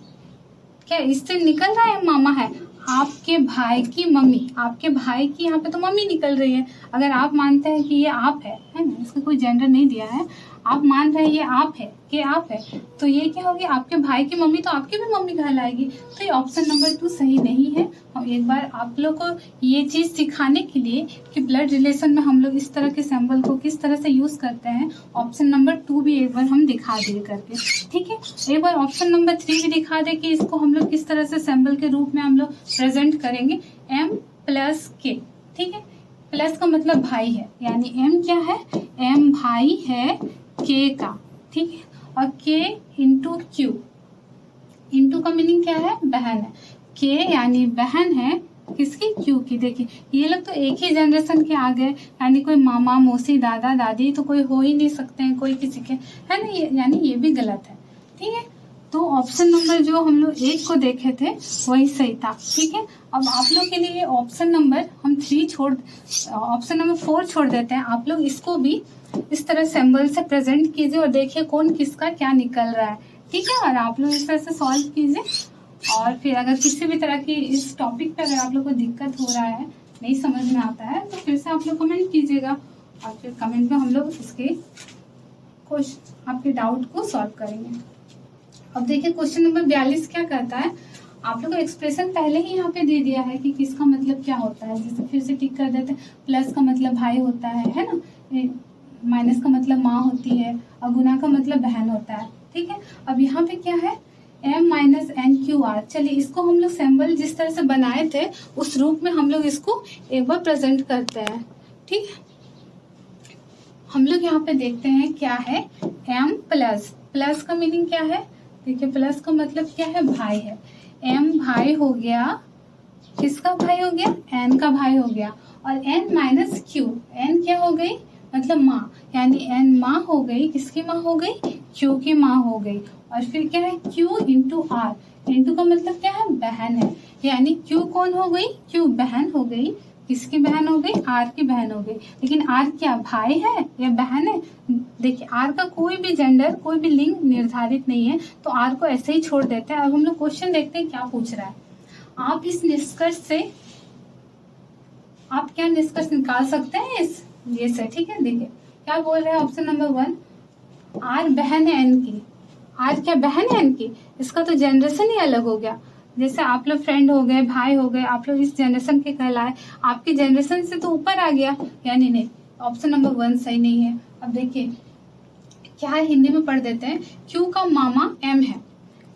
क्या इससे निकल रहा है, मामा है, आपके भाई की मम्मी, आपके भाई की यहाँ पे तो मम्मी निकल रही है। अगर आप मानते हैं कि ये आप है ना, इसका कोई जेंडर नहीं दिया है, आप मान रहे हैं ये आप है, कि आप है, तो ये क्या होगी, आपके भाई की मम्मी तो आपकी भी मम्मी कहलाएगी। तो ये ऑप्शन नंबर 2 सही नहीं है। हम एक बार आप लोग को ये चीज सिखाने के लिए कि ब्लड रिलेशन में हम लोग इस तरह के सिंबल को किस तरह से यूज करते हैं, ऑप्शन नंबर 2 भी एक बार हम दिखा दे करके, ठीक है। एक बार ऑप्शन नंबर 3 भी दिखा दे कि इसको हम लोग किस तरह से सिंबल के रूप में हम लोग प्रेजेंट करेंगे। M प्लस के, ठीक है, प्लस का मतलब भाई है, यानी M क्या है, M भाई है K का, ठीक है, और K इंटू Q, इंटू का मीनिंग क्या है, बहन है, K यानी बहन है किसकी, Q की। देखिए ये लोग तो एक ही जनरेशन के आ गए, यानी कोई मामा मौसी दादा दादी तो कोई हो ही नहीं सकते हैं कोई किसी के, है ना, ये यानी ये भी गलत है, ठीक है। तो ऑप्शन नंबर जो हम लोग 1 को देखे थे वही सही था, ठीक है। अब आप लोग के लिए ऑप्शन नंबर हम 3 छोड़, ऑप्शन नंबर 4 छोड़ देते हैं। आप लोग इसको भी इस तरह सिंबल से प्रेजेंट कीजिए और देखिए कौन किसका क्या निकल रहा है, ठीक है। और आप लोग इस तरह से सॉल्व कीजिए, और फिर अगर किसी भी तरह की इस टॉपिक पे अगर आप लोग को दिक्कत हो रहा है, नहीं समझ में आता है, तो फिर से आप लोग कमेंट कीजिएगा, और फिर कमेंट में हम लोग इसके क्वेश्चन आपके डाउट को सॉल्व करेंगे। अब देखिए क्वेश्चन नंबर 42 क्या कहता है, आप लोग को एक्सप्रेशन पहले ही यहाँ पे दे दिया है कि किसका मतलब क्या होता है, जैसे फिर से टिक कर देते हैं। प्लस का मतलब भाई होता है ना, माइनस का मतलब माँ होती है, और गुना का मतलब बहन होता है, ठीक है। अब यहाँ पे क्या है, M minus N Q R. चलिए इसको हम लोग सिंबल जिस तरह से बनाए थे उस रूप में हम लोग इसको एक बार प्रेजेंट करते हैं, ठीक है। हम लोग यहाँ पे देखते हैं क्या है, M प्लस, प्लस का मीनिंग क्या है, देखिए प्लस का मतलब क्या है, भाई है। M भाई हो गया, किसका भाई हो गया, N का भाई हो गया, और N माइनस Q, N क्या हो गई, मतलब माँ, यानी N माँ हो गई, किसकी माँ हो गई, Q की माँ हो गई। और फिर क्या है, Q इंटू R, इंटू का मतलब क्या है, बहन है, यानी Q कौन हो गई, Q बहन हो गई, किसकी बहन हो गई, R की बहन हो गई। लेकिन R क्या भाई है या बहन है, देखिए R का कोई भी जेंडर, कोई भी लिंग निर्धारित नहीं है, तो R को ऐसे ही छोड़ देते हैं। अब हम लोग क्वेश्चन देखते हैं क्या पूछ रहा है। आप इस निष्कर्ष से आप क्या निष्कर्ष निकाल सकते हैं इस ये से, ठीक है। देखिए क्या बोल रहे हैं ऑप्शन नंबर 1, R बहन है N की, R क्या बहन है N की, इसका तो जनरेशन ही अलग हो गया। जैसे आप लोग फ्रेंड हो गए, भाई हो गए, आप लोग इस जनरेशन के कहलाए, आपकी जनरेशन से तो ऊपर आ गया, यानी नहीं, ऑप्शन नंबर 1 सही नहीं है। अब देखिए क्या है, हिंदी में पढ़ देते हैं। Q का मामा M है,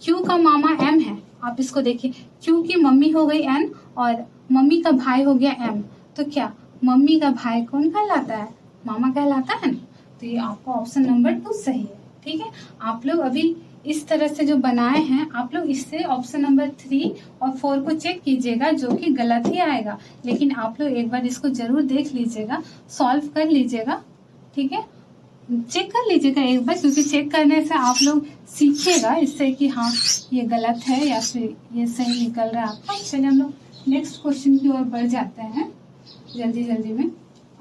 Q का मामा M है, आप इसको देखिए, Q की मम्मी हो गई N और मम्मी का भाई हो गया M, तो क्या मम्मी का भाई कौन कहलाता है, मामा कहलाता है ना। तो ये आपका ऑप्शन नंबर 2 सही है, ठीक है। आप लोग अभी इस तरह से जो बनाए हैं, आप लोग इससे ऑप्शन नंबर 3 और 4 को चेक कीजिएगा, जो कि गलत ही आएगा, लेकिन आप लोग एक बार इसको जरूर देख लीजिएगा, सॉल्व कर लीजिएगा, ठीक है। चेक कर लीजिएगा एक बार, क्योंकि चेक करने से आप लोग सीखिएगा इससे कि हाँ ये गलत है या फिर ये सही निकल रहा है आपका। चलिए हम लोग नेक्स्ट क्वेश्चन की ओर बढ़ जाते हैं जल्दी जल्दी में।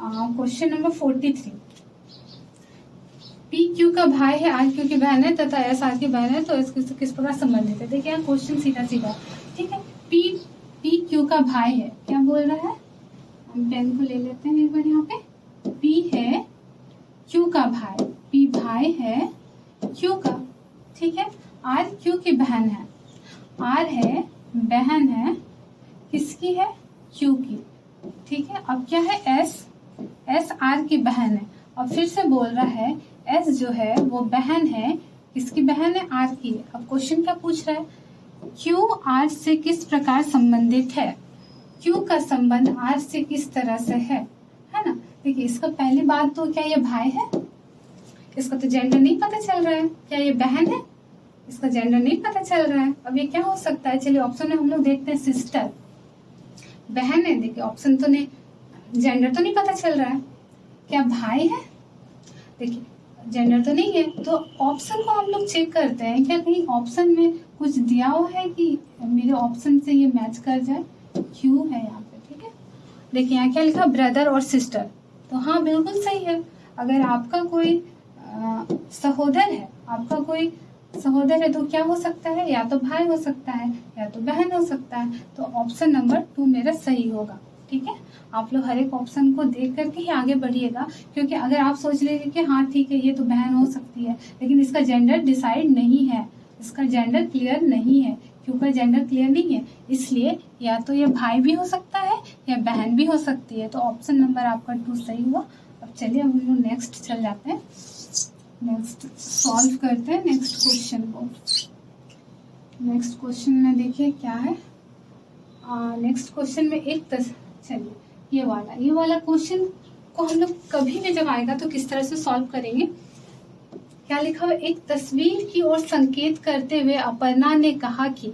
क्वेश्चन नंबर 43, पी क्यू का भाई है, आर क्यू की बहन है तथा एस आर की बहन है, तो इसके किस प्रकार संबंधित है। देखिए क्वेश्चन सीधा सीधा, ठीक है। पी क्यू का भाई है, क्या बोल रहा है, हम पेन को ले लेते हैं एक बार, यहाँ पे पी है क्यू का भाई, पी भाई है क्यू का, ठीक है। आर क्यू की बहन है, आर है बहन है किसकी है, क्यू की, ठीक है। अब क्या है, एस आर की बहन है, और फिर से बोल रहा है एस जो है वो बहन है, किसकी बहन है, आर की। अब क्वेश्चन क्या पूछ रहा है, क्यू आर से किस प्रकार संबंधित है, क्यू का संबंध आर से किस तरह से है ना। देखिए इसका पहली बात तो क्या ये भाई है, इसका तो जेंडर नहीं पता चल रहा है, क्या ये बहन है, इसका जेंडर नहीं पता चल रहा है। अब ये क्या हो सकता है, चलिए ऑप्शन में हम लोग देखते हैं, सिस्टर बहन है, देखिए ऑप्शन तो नहीं, जेंडर तो नहीं पता चल रहा है। क्या भाई है, देखिए जेंडर तो नहीं है, तो ऑप्शन को हम लोग चेक करते हैं, क्या कहीं ऑप्शन में कुछ दिया हुआ है कि मेरे ऑप्शन से ये मैच कर जाए, क्यू है यहाँ पे, ठीक है। देखिए यहाँ क्या लिखा, ब्रदर और सिस्टर, तो हाँ बिल्कुल सही है। अगर आपका कोई सहोदर है, आपका कोई सहोदर है, तो क्या हो सकता है, या तो भाई हो सकता है या तो बहन हो सकता है, तो ऑप्शन नंबर 2 मेरा सही होगा, ठीक है। आप लोग हर एक ऑप्शन को देख करके ही आगे बढ़िएगा, क्योंकि अगर आप सोच लेंगे कि हाँ ठीक है ये तो बहन हो सकती है, लेकिन इसका जेंडर डिसाइड नहीं है, इसका जेंडर क्लियर नहीं है, क्योंकि जेंडर क्लियर नहीं है, इसलिए या तो ये भाई भी हो सकता है या बहन भी हो सकती है। तो ऑप्शन नंबर आपका 2 सही हुआ। अब चलिए हम लोग नेक्स्ट चल जाते हैं, नेक्स्ट सॉल्व करते हैं नेक्स्ट क्वेश्चन को। नेक्स्ट क्वेश्चन में देखिए क्या है। नेक्स्ट क्वेश्चन में चलिए ये वाला क्वेश्चन को हम लोग कभी भी जब आएगा तो किस तरह से सॉल्व करेंगे। क्या लिखा हुआ, एक तस्वीर की ओर संकेत करते हुए अपर्णा ने कहा कि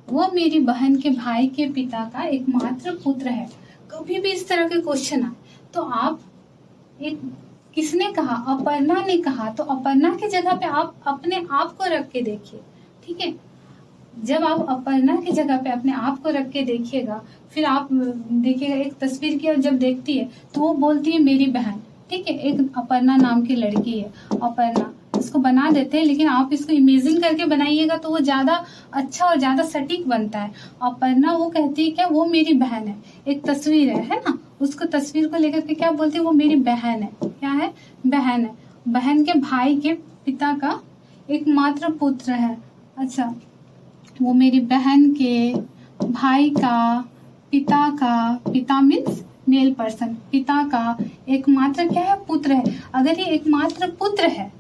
वो मेरी बहन के भाई के पिता का एकमात्र पुत्र है। कभी भी इस तरह के क्वेश्चन आए तो आप किसने कहा, अपर्णा ने कहा, तो अपर्णा की जगह पे आप अपने आप को रख के देखिए। ठीक है, जब आप अपर्णा की जगह पे अपने आप को रख के देखिएगा, फिर आप देखिएगा एक तस्वीर की और जब देखती है तो वो बोलती है मेरी बहन। ठीक है, एक अपर्णा नाम की लड़की है, अपर्णा, इसको बना देते हैं, लेकिन आप इसको इमेजिन करके बनाइएगा तो वो ज्यादा अच्छा और ज्यादा सटीक बनता है। अपर्णा वो कहती है क्या, वो मेरी बहन है, एक तस्वीर है ना, उसको तस्वीर को लेकर के क्या बोलती है, वो मेरी बहन है। क्या है, बहन है, बहन के भाई के पिता का एकमात्र पुत्र है। अच्छा, वो मेरी बहन के भाई का पिता मीन्स मेल पर्सन, पिता का एकमात्र क्या है, पुत्र है। अगर ये एकमात्र पुत्र है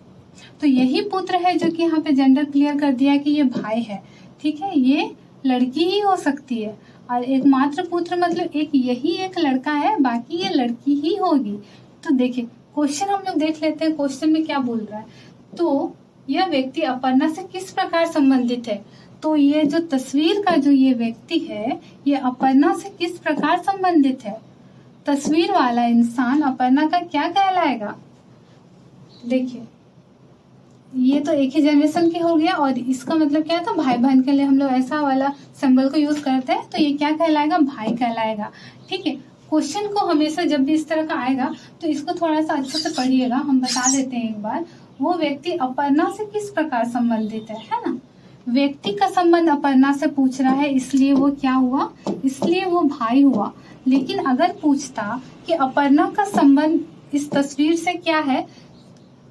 तो यही पुत्र है जो कि यहाँ पे जेंडर क्लियर कर दिया कि ये भाई है। ठीक है, ये लड़की ही हो सकती है, और एकमात्र पुत्र मतलब यही एक लड़का है, बाकी ये लड़की ही होगी। तो देखिए क्वेश्चन हम लोग देख लेते हैं, क्वेश्चन में क्या बोल रहा है। तो यह व्यक्ति अपर्णा से किस प्रकार संबंधित है, तो ये जो तस्वीर का जो ये व्यक्ति है ये अपर्णा से किस प्रकार संबंधित है। तस्वीर वाला इंसान अपर्णा का क्या कहलाएगा। देखिए ये तो एक ही जनरेशन के हो गया, और इसका मतलब क्या था, भाई बहन के लिए हम लोग ऐसा वाला सिंबल को यूज करते हैं, तो ये क्या कहलाएगा, भाई कहलाएगा। ठीक है, क्वेश्चन को हमेशा जब भी इस तरह का आएगा तो इसको थोड़ा सा अच्छे से पढ़िएगा। हम बता देते हैं एक बार, वो व्यक्ति अपर्णा से किस प्रकार संबंधित है ना। व्यक्ति का संबंध अपर्णा से पूछ रहा है, इसलिए वो क्या हुआ, इसलिए वो भाई हुआ। लेकिन अगर पूछता कि अपर्णा का संबंध इस तस्वीर से क्या है,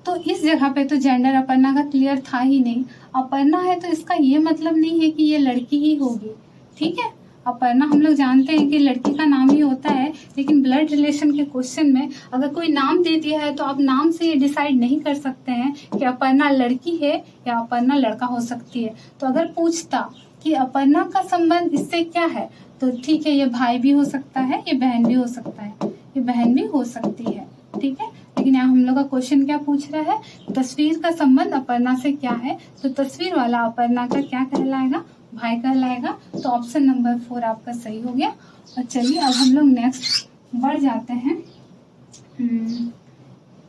तो इस जगह पे तो जेंडर अपर्णा का क्लियर था ही नहीं। अपर्णा है तो इसका ये मतलब नहीं है कि ये लड़की ही होगी। ठीक है, अपर्णा हम लोग जानते हैं कि लड़की का नाम ही होता है, लेकिन ब्लड रिलेशन के क्वेश्चन में अगर कोई नाम दे दिया है तो आप नाम से ये डिसाइड नहीं कर सकते हैं कि अपर्णा लड़की है या अपर्णा लड़का हो सकती है। तो अगर पूछता कि अपर्णा का संबंध इससे क्या है, तो ठीक है, ये भाई भी हो सकता है, ये बहन भी हो सकता है, ये बहन भी हो सकती है। ठीक है, लेकिन यहाँ हम लोग का क्वेश्चन क्या पूछ रहा है, तस्वीर का संबंध अपर्णा से क्या है, तो तस्वीर वाला अपर्णा का क्या कहलाएगा, भाई कहलाएगा। तो ऑप्शन नंबर 4 आपका सही हो गया। और चलिए अब हम लोग नेक्स्ट बढ़ जाते हैं।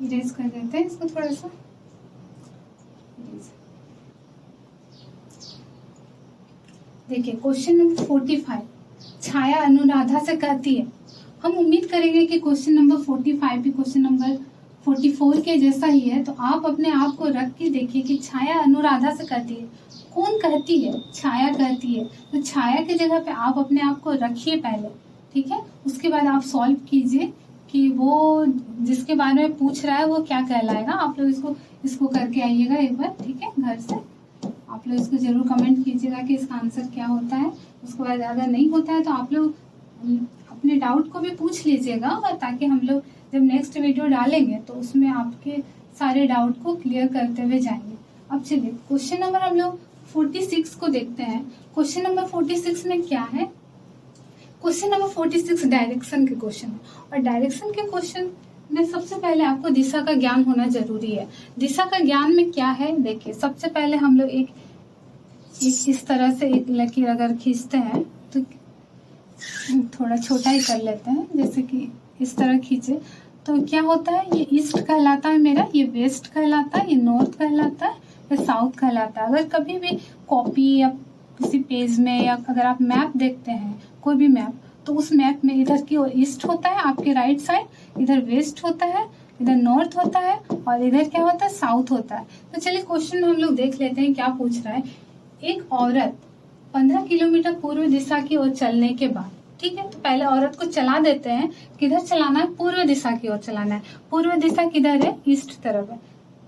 इरेज कर देते हैं इसको थोड़ा सा। देखिए क्वेश्चन नंबर 45, छाया अनुराधा से कहती है। हम उम्मीद करेंगे कि क्वेश्चन नंबर 45 भी क्वेश्चन नंबर 44 के जैसा ही है, तो आप अपने आप को रख के देखिए कि छाया अनुराधा से कहती है। कौन कहती है, छाया कहती है। तो छाया की जगह पे आप अपने आप को रखिए पहले। ठीक है, उसके बाद आप सॉल्व कीजिए कि वो जिसके बारे में पूछ रहा है वो क्या कहलाएगा। आप लोग इसको करके आइएगा एक बार। ठीक है, घर से आप लोग इसको जरूर कमेंट कीजिएगा कि इसका आंसर क्या होता है। उसके बाद अगर नहीं होता है तो आप लोग अपने डाउट को भी पूछ लीजिएगा, और ताकि हम लोग जब नेक्स्ट वीडियो डालेंगे तो उसमें आपके सारे डाउट को क्लियर करते हुए जाएंगे। अब चलिए क्वेश्चन नंबर हम लोग 46 को देखते हैं। क्वेश्चन नंबर 46 में क्या है, क्वेश्चन नंबर 46 डायरेक्शन के क्वेश्चन है, और डायरेक्शन के क्वेश्चन में सबसे पहले आपको दिशा का ज्ञान होना जरूरी है। दिशा का ज्ञान में क्या है, देखिए सबसे पहले हम लोग एक इस तरह से एक लकीर अगर खींचते हैं तो थोड़ा छोटा ही कर लेते हैं, जैसे कि इस तरह खींचे तो क्या होता है, ये ईस्ट कहलाता है मेरा, ये वेस्ट कहलाता है, ये नॉर्थ कहलाता है, ये साउथ कहलाता है। अगर कभी भी कॉपी या किसी पेज में या अगर आप मैप देखते हैं कोई भी मैप, तो उस मैप में इधर की ओर ईस्ट होता है आपके राइट साइड, इधर वेस्ट होता है, इधर नॉर्थ होता है, और इधर क्या होता है, साउथ होता है। तो चलिए क्वेश्चन में हम लोग देख लेते हैं क्या पूछ रहा है। एक औरत 15 किलोमीटर पूर्व दिशा की ओर चलने के बाद, ठीक है। तो पहले औरत को चला देते हैं, किधर चलाना है, पूर्व दिशा की ओर चलाना है। पूर्व दिशा किधर है, ईस्ट तरफ है,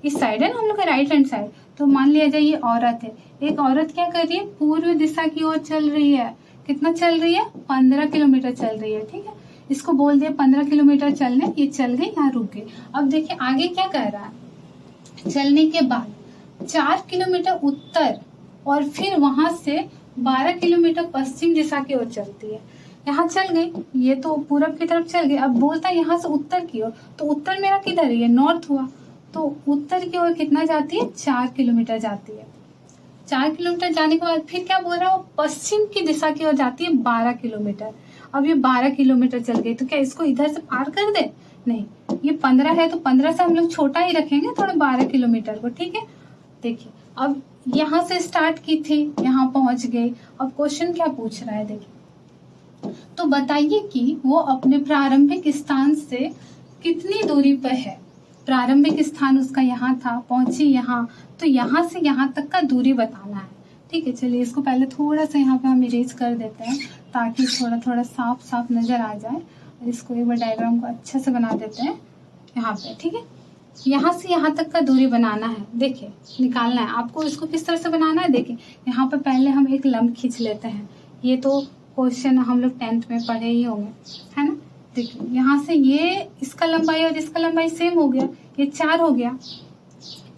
इस साइड है ना हम लोग का राइट हैंड साइड। तो मान लिया जाए ये औरत है, एक औरत क्या कर रही है, पूर्व दिशा की ओर चल रही है। कितना चल रही है, 15 किलोमीटर चल रही है, ठीक है। इसको बोल दिया 15 किलोमीटर चलने, ये चल गई, यहाँ रुक गई। अब देखिए आगे क्या कह रहा है, चलने के बाद 4 किलोमीटर उत्तर और फिर वहां से 12 किलोमीटर पश्चिम दिशा की ओर चलती है। यहाँ चल गई, ये तो पूरब की तरफ चल गई। अब बोलता है यहाँ से उत्तर की ओर, तो उत्तर मेरा किधर है, ये नॉर्थ हुआ। तो उत्तर की ओर कितना जाती है, 4 किलोमीटर जाती है। 4 किलोमीटर जाने के बाद फिर क्या बोल रहा है, वो पश्चिम की दिशा की ओर जाती है 12 किलोमीटर। अब ये 12 किलोमीटर चल गई, तो क्या इसको इधर से पार कर दे, नहीं, ये 15 है तो 15 से हम लोग छोटा ही रखेंगे थोड़ा 12 किलोमीटर को, ठीक है। देखिए अब यहाँ से स्टार्ट की थी, यहाँ पहुंच गए। अब क्वेश्चन क्या पूछ रहा है, देखिए, तो बताइए कि वो अपने प्रारंभिक स्थान से कितनी दूरी पर है। प्रारंभिक स्थान उसका यहाँ था, पहुंची यहाँ, तो यहाँ से यहाँ तक का दूरी बताना है, ठीक है। चलिए इसको पहले थोड़ा सा यहाँ पे हम इरेज कर देते हैं ताकि थोड़ा थोड़ा साफ साफ नजर आ जाए। और इसको एक बार डायग्राम को अच्छे से बना देते हैं यहाँ पे, ठीक है। यहाँ से यहाँ तक का दूरी बनाना है, देखिए निकालना है आपको। इसको किस तरह से बनाना है, देखिए यहाँ पे पहले हम एक लंब खींच लेते हैं। ये तो क्वेश्चन हम लोग 10th में पढ़े ही होंगे, है ना। देखिए यहाँ से ये इसका लंबाई और इसका लंबाई सेम हो गया, ये 4 हो गया,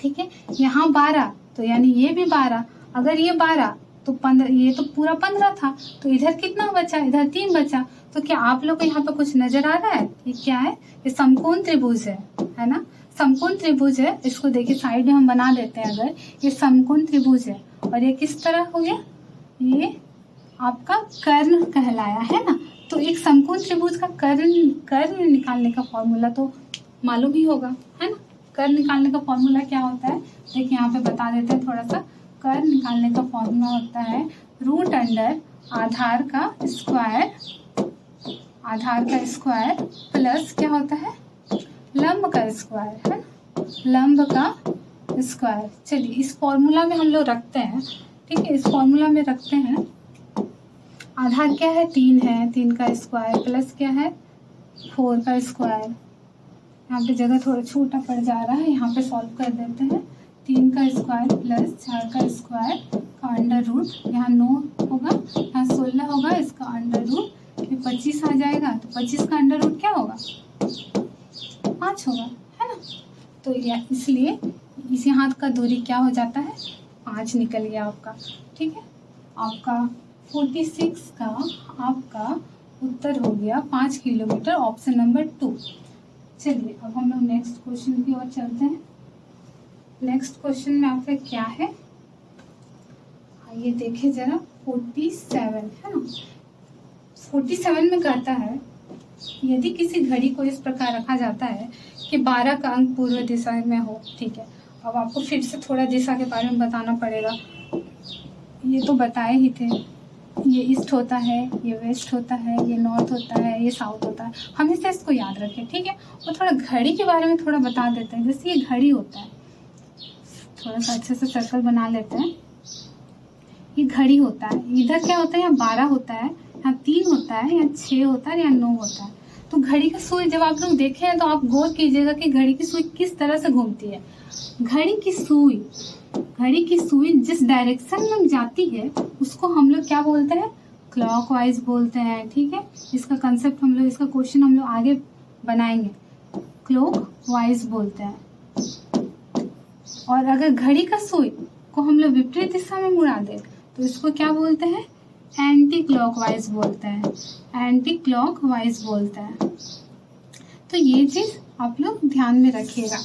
ठीक है। यहाँ 12, तो यानी ये भी 12। अगर ये 12 तो 15, ये तो पूरा 15 था, तो इधर कितना बचा, इधर 3 बचा। तो क्या आप लोग को यहाँ पे कुछ नजर आ रहा है, ये क्या है, ये समकोण त्रिभुज है ना। समकोण त्रिभुज है, इसको देखिए साइड में हम बना देते हैं। अगर ये समकोण त्रिभुज है और ये किस तरह हो गया, ये आपका कर्ण कहलाया, है ना। तो एक समकोण त्रिभुज का कर्ण निकालने का फॉर्मूला तो मालूम ही होगा, है ना। कर्ण निकालने का फॉर्मूला क्या होता है, देखिए यहाँ पे बता देते हैं थोड़ा सा। कर्ण निकालने का फॉर्मूला होता है रूट अंडर आधार का स्क्वायर प्लस क्या होता है, लंब का स्क्वायर, है ना, लंब का स्क्वायर। चलिए इस फॉर्मूला में हम लोग रखते हैं, ठीक है। इस फॉर्मूला में रखते हैं, आधार क्या है, 3 है, 3 का स्क्वायर प्लस क्या है, 4 का स्क्वायर। यहाँ पे जगह थोड़ा छोटा पड़ जा रहा है, यहाँ पे सॉल्व कर देते हैं। 3 का स्क्वायर प्लस 4 का स्क्वायर का अंडर रूट, यहाँ 9 होगा, यहाँ 16 होगा, इसका अंडर रूट ये 25 आ जाएगा। तो 25 का अंडर रूट क्या होगा, 5 होगा, है ना। तो इसलिए इसी हाथ का दूरी क्या हो जाता है, 5 निकल गया आपका, ठीक है। आपका 46 का आपका उत्तर हो गया 5 किलोमीटर, ऑप्शन नंबर 2। चलिए अब हम लोग नेक्स्ट क्वेश्चन की ओर चलते हैं। नेक्स्ट क्वेश्चन में आपका क्या है, आइए देखें जरा। 47 है ना, 47 में कहता है यदि किसी घड़ी को इस प्रकार रखा जाता है कि 12 का अंक पूर्व दिशा में हो, ठीक है। अब आपको फिर से थोड़ा दिशा के बारे में बताना पड़ेगा, ये तो बताए ही थे। ये ईस्ट होता है, ये वेस्ट होता है, ये नॉर्थ होता है, ये साउथ होता है, हमेशा इसको याद रखें, ठीक है। और थोड़ा घड़ी के बारे में थोड़ा बता देते हैं। जैसे ये घड़ी होता है, थोड़ा सा अच्छे से सर्कल बना लेते हैं। ये घड़ी होता है, इधर क्या होता है, यहाँ 12 होता है, यहाँ 3 होता है, यहाँ 6 होता है, यहाँ 9 होता है। तो घड़ी का सुई जब आप लोग देखें तो आप गौर कीजिएगा कि घड़ी की सुई किस तरह से घूमती है। घड़ी की सुई जिस डायरेक्शन में जाती है उसको हम लोग क्या बोलते हैं, क्लॉकवाइज बोलते हैं, ठीक है। इसका कंसेप्ट हम लोग, इसका क्वेश्चन हम लोग आगे बनाएंगे, क्लॉकवाइज बोलते हैं। और अगर घड़ी का सुई को हम लोग विपरीत दिशा में मुड़ा दे तो इसको क्या बोलते हैं, एंटी क्लॉकवाइज बोलते हैं, एंटी क्लॉकवाइज बोलते हैं। तो ये चीज आप लोग ध्यान में रखिएगा,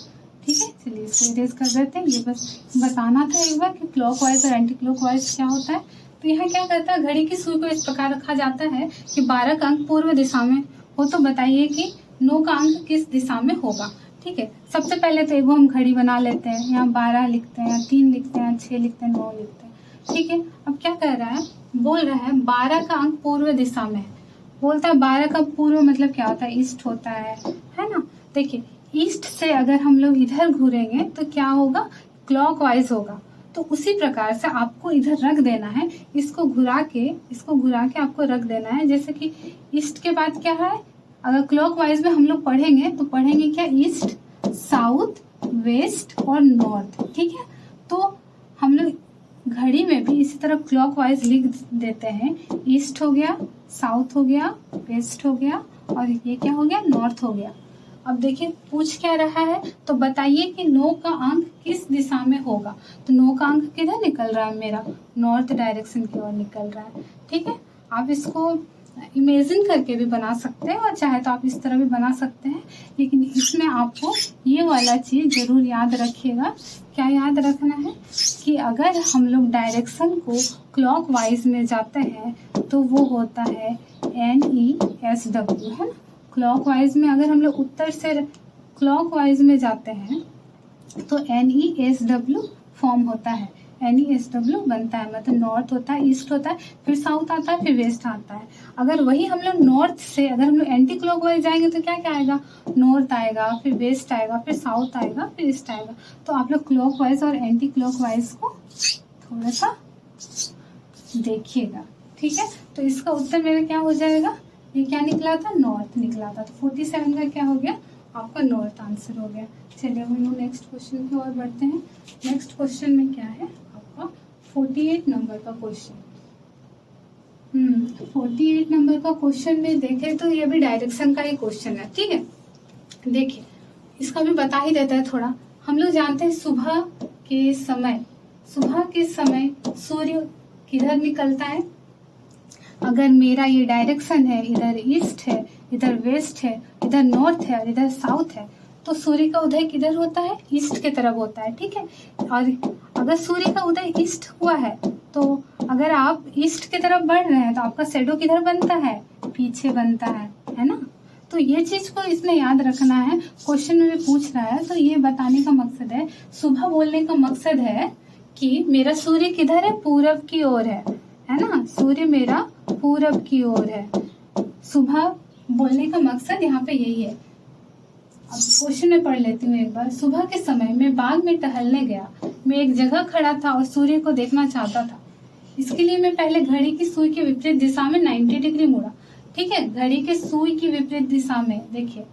ठीक है। चलिए इसको इरेज कर देते हैं। ये बस बताना था एक बार कि क्लॉकवाइज और एंटी क्लॉकवाइज क्या होता है। तो यहाँ क्या कहता है, घड़ी की सुई को इस प्रकार रखा जाता है कि 12 का अंक पूर्व दिशा में हो, तो बताइए कि 9 का अंक किस दिशा में होगा, ठीक है। सबसे पहले तो एगो हम घड़ी बना लेते हैं, यहाँ 12 लिखते हैं, यहाँ 3 लिखते हैं, 6 लिखते हैं, 9 लिखते हैं, ठीक है। अब क्या कह रहा है, बोल रहा है 12 का अंक पूर्व दिशा में है। बोलता है 12 का पूर्व मतलब क्या होता है, ईस्ट होता है ना। देखिए ईस्ट से अगर हम लोग इधर घूरेंगे तो क्या होगा, क्लॉकवाइज होगा। तो उसी प्रकार से आपको इधर रख देना है, इसको घुरा के आपको रख देना है। जैसे कि ईस्ट के बाद क्या है, अगर क्लॉकवाइज में हम लोग पढ़ेंगे तो पढ़ेंगे क्या, ईस्ट, साउथ, वेस्ट और नॉर्थ। ठीक है, तो हम लोग घड़ी में भी इसी तरह क्लॉकवाइज लिख देते हैं। ईस्ट हो गया, साउथ हो गया, वेस्ट हो गया और ये क्या हो गया, नॉर्थ हो गया। अब देखिए पूछ क्या रहा है, तो बताइए कि 9 का अंक किस दिशा में होगा। तो 9 का अंक किधर निकल रहा है, मेरा नॉर्थ डायरेक्शन की ओर निकल रहा है। ठीक है, आप इसको इमेजिन करके भी बना सकते हैं और चाहे तो आप इस तरह भी बना सकते हैं, लेकिन इसमें आपको ये वाला चीज जरूर याद रखिएगा। क्या याद रखना है कि अगर हम लोग डायरेक्शन को क्लॉकवाइज में जाते हैं तो वो होता है NESW, है ना। क्लॉकवाइज में अगर हम लोग उत्तर से क्लॉकवाइज में जाते हैं तो NESW फॉर्म होता है, NESW बनता है, मतलब नॉर्थ होता है, ईस्ट होता है, फिर साउथ आता है, फिर वेस्ट आता है। अगर वही हम लोग नॉर्थ से अगर हम लोग एंटी क्लॉकवाइज जाएंगे तो क्या क्या आएगा, नॉर्थ आएगा, फिर वेस्ट आएगा, फिर साउथ आएगा, फिर ईस्ट आएगा। तो आप लोग क्लॉकवाइज और एंटी क्लॉकवाइज को थोड़ा सा देखिएगा। ठीक है, तो इसका उत्तर मेरा क्या हो जाएगा, ये क्या निकला था, नॉर्थ निकला था। तो 47 का क्या हो गया, आपका नॉर्थ आंसर हो गया। चलिए हम लोग नेक्स्ट क्वेश्चन की ओर बढ़ते हैं। नेक्स्ट क्वेश्चन में क्या है आपका 48 नंबर का क्वेश्चन। 48 नंबर का क्वेश्चन में देखें तो ये भी डायरेक्शन का ही क्वेश्चन है। ठीक है, देखिए इसका भी बता ही देता है थोड़ा। हम लोग जानते हैं सुबह के समय सूर्य किधर निकलता है। अगर मेरा ये डायरेक्शन है, इधर ईस्ट है, इधर वेस्ट है, इधर नॉर्थ है और इधर साउथ है, तो सूर्य का उदय किधर होता है, ईस्ट की तरफ होता है। ठीक है, और अगर सूर्य का उदय ईस्ट हुआ है तो अगर आप ईस्ट की तरफ बढ़ रहे हैं तो आपका शैडो किधर बनता है, पीछे बनता है ना। तो ये चीज को इसमें याद रखना है, क्वेश्चन में भी पूछ रहा है। तो ये बताने का मकसद है, सुबह बोलने का मकसद है कि मेरा सूर्य किधर है, पूरब की ओर है ना। सूर्य मेरा पूरब की ओर है। सुबह बोलने का मकसद यहाँ पे यही है। अब क्वेश्चन में पढ़ लेती हूँ एक बार। सुबह के समय मैं बाग में टहलने गया। मैं एक जगह खड़ा था और सूर्य को देखना चाहता था। इसके लिए मैं पहले घड़ी की सुई के विपरीत दिशा में 90 डिग्री मुड़ा। ठीक है, घड़ी के सुई की विपरीत दिशा में, देखिए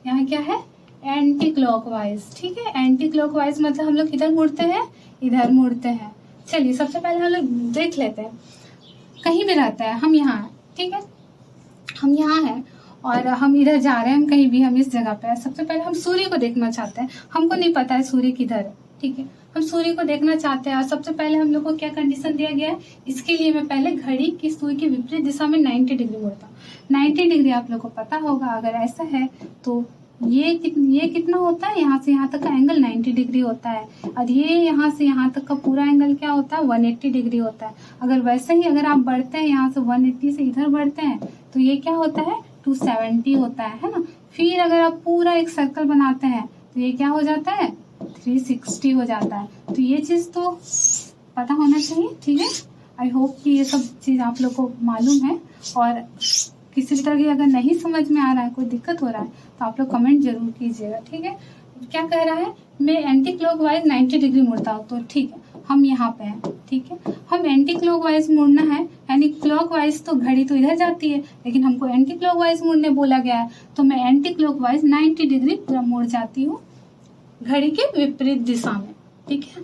यहाँ क्या है, एंटी क्लॉकवाइज। ठीक है, एंटी क्लॉकवाइज मतलब हम लोग किधर मुड़ते हैं, इधर मुड़ते हैं। चलिए सबसे पहले हम लोग देख लेते हैं, कहीं भी रहता है, हम यहाँ हैं। ठीक है, हम यहाँ हैं और हम इधर जा रहे हैं, हम कहीं भी, हम इस जगह पे है। सबसे पहले हम सूर्य को देखना चाहते हैं, हमको नहीं पता है सूर्य किधर है। ठीक है, हम सूर्य को देखना चाहते हैं और सबसे पहले हम लोग को क्या कंडीशन दिया गया है, इसके लिए मैं पहले घड़ी की सुई की विपरीत दिशा में 90 डिग्री मुड़ता हूँ। 90 डिग्री आप लोग को पता होगा, अगर ऐसा है तो ये कितना होता है, यहाँ से यहाँ तक का एंगल 90 डिग्री होता है और ये यहाँ से यहाँ तक का पूरा एंगल क्या होता है, 180 डिग्री होता है। अगर वैसे ही अगर आप बढ़ते हैं यहाँ से 180 से इधर बढ़ते हैं तो ये क्या होता है, 270 होता है ना। फिर अगर आप पूरा एक सर्कल बनाते हैं तो ये क्या हो जाता है, 360 हो जाता है। तो ये चीज तो पता होना चाहिए। ठीक है, आई होप कि ये सब चीज आप लोग को मालूम है। और किसी भी तरह की अगर नहीं समझ में आ रहा है, कोई दिक्कत हो रहा है तो आप लोग कमेंट जरूर कीजिएगा। ठीक है, क्या कह रहा है, मैं एंटी क्लॉकवाइज 90 डिग्री मुड़ता हूँ। तो ठीक है, हम यहाँ पे हैं। ठीक है, हम एंटी क्लॉकवाइज मुड़ना है, यानी क्लॉकवाइज तो घड़ी तो इधर जाती है, लेकिन हमको एंटी क्लॉकवाइज मुड़ने बोला गया है, तो मैं एंटी क्लॉकवाइज 90 डिग्री पूरा मुड़ जाती हूँ घड़ी के विपरीत दिशा में। ठीक है,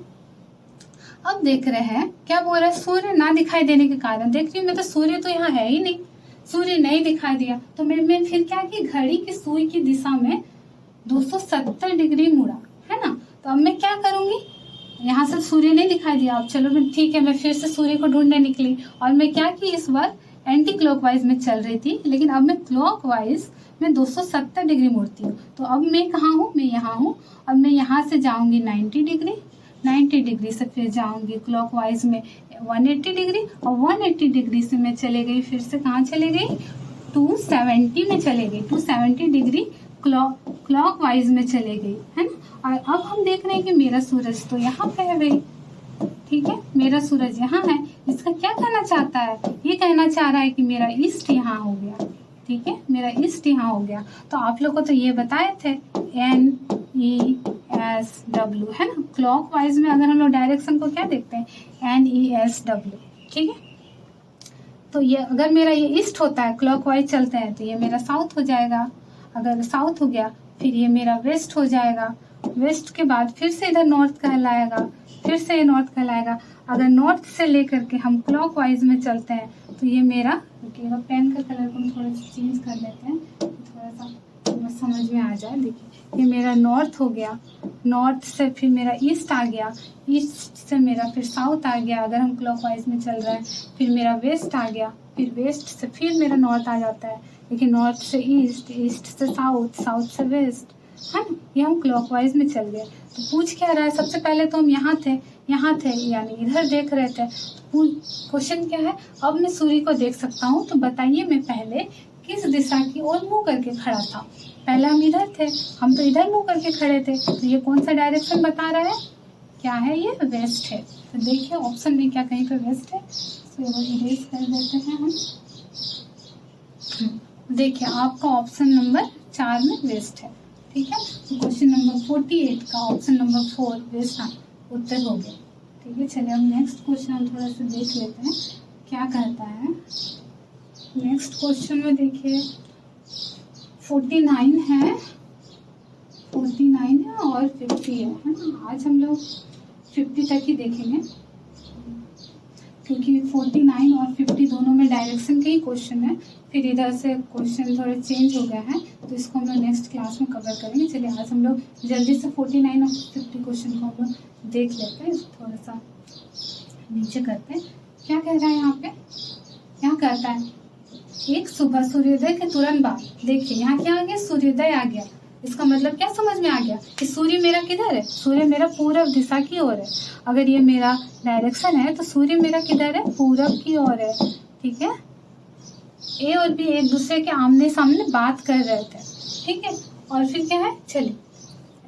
अब देख रहे हैं क्या बोल रहा है, सूर्य ना दिखाई देने के कारण, देख रही हूँ मैं तो सूर्य तो यहाँ है ही नहीं, सूर्य नहीं दिखाई दिया। तो मैं फिर क्या की, घड़ी की सुई की दिशा में 270 डिग्री मुड़ा, है ना। तो अब मैं क्या करूंगी, यहाँ से सूर्य नहीं दिखाई दिया, अब चलो मैं ठीक है, मैं फिर से सूर्य को ढूंढने निकली और मैं क्या की, इस बार एंटी क्लॉकवाइज में चल रही थी, लेकिन अब मैं क्लॉकवाइज में 270 डिग्री मुड़ती हूँ। तो अब मैं कहाँ हूँ, मैं यहाँ हूँ। अब मैं यहाँ से जाऊंगी 90 डिग्री, 90 डिग्री से फिर जाऊंगी क्लॉकवाइज में 180 डिग्री और 180 डिग्री से मैं चले गई, फिर से कहाँ चले गई, 270 में चले गई, 270 डिग्री क्लॉकवाइज में चले गई, है ना। और अब हम देख रहे हैं कि मेरा सूरज तो यहाँ पे है भाई। ठीक है, मेरा सूरज यहाँ है। इसका क्या कहना चाहता है, ये कहना चाह रहा है कि मेरा ईस्ट यहाँ हो गया। ठीक है, मेरा ईस्ट यहाँ हो गया। तो आप लोग को तो ये बताए थे NESW NESW, है ना। क्लॉकवाइज में अगर हम लोग डायरेक्शन को क्या देखते हैं, NESW, ठीक है। तो ये अगर मेरा ये ईस्ट होता है, क्लॉकवाइज चलते हैं, तो ये मेरा साउथ हो जाएगा। अगर साउथ हो गया फिर ये मेरा वेस्ट हो जाएगा। वेस्ट के बाद फिर से इधर नॉर्थ कहलाएगा, फिर से ये नॉर्थ कहलाएगा। अगर नॉर्थ से लेकर के हम क्लॉकवाइज में चलते हैं तो ये मेरा, रुकिएगा पेन का कलर को हम थोड़ा सा चेंज कर लेते हैं, थोड़ा सा समझ में आ जाए। देखिए ये मेरा नॉर्थ हो गया, नॉर्थ से फिर मेरा ईस्ट आ गया, ईस्ट से मेरा फिर साउथ आ गया अगर हम क्लॉकवाइज में चल रहे हैं, फिर मेरा वेस्ट आ गया, फिर वेस्ट से फिर मेरा नॉर्थ आ जाता है। देखिए नॉर्थ से ईस्ट, ईस्ट से साउथ, साउथ से वेस्ट, है ना। ये हम क्लॉकवाइज में चल गए। तो पूछ क्या रहा है, सबसे पहले तो हम यहाँ थे यानी इधर देख रहे थे। तो क्वेश्चन क्या है, अब मैं सूर्य को देख सकता हूँ, तो बताइए मैं पहले किस दिशा की ओर मुंह करके खड़ा था। पहले हम इधर थे, हम तो इधर मुंह करके खड़े थे, तो ये कौन सा डायरेक्शन बता रहा है, क्या है, ये वेस्ट है। तो देखिए ऑप्शन में क्या कहीं पे वेस्ट है, तो इरेज कर देते हैं हम। देखिए आपका ऑप्शन नंबर 4 में वेस्ट है, ठीक है। तो क्वेश्चन नंबर 48 का ऑप्शन नंबर 4 वेस्ट उत्तर हो गया, ठीक है। चलिए हम नेक्स्ट क्वेश्चन हम थोड़ा सा देख लेते हैं क्या कहता है। नेक्स्ट क्वेश्चन में देखिए 49 है, 49 है और 50 है ना। आज हम लोग 50 तक ही देखेंगे क्योंकि 49 और 50 दोनों में डायरेक्शन के ही क्वेश्चन है। फिर इधर से क्वेश्चन थोड़े चेंज हो गया है, तो इसको हम लोग नेक्स्ट क्लास में कवर करेंगे। चलिए आज हम लोग जल्दी से 49 और 50 क्वेश्चन को हम लोग देख लेते हैं। थोड़ा सा नीचे करते हैं, क्या कह रहा है यहाँ पे, क्या कहता है, एक सुबह सूर्योदय के तुरंत बाद, देखिए यहाँ क्या आ गया, सूर्योदय आ गया। इसका मतलब क्या समझ में आ गया कि सूर्य मेरा किधर है, सूर्य मेरा पूरब दिशा की ओर है। अगर ये मेरा डायरेक्शन है तो सूर्य मेरा किधर है, पूरब की ओर है, ठीक है। ए और बी एक दूसरे के आमने सामने बात कर रहे थे, ठीक है। और फिर क्या है, चलिए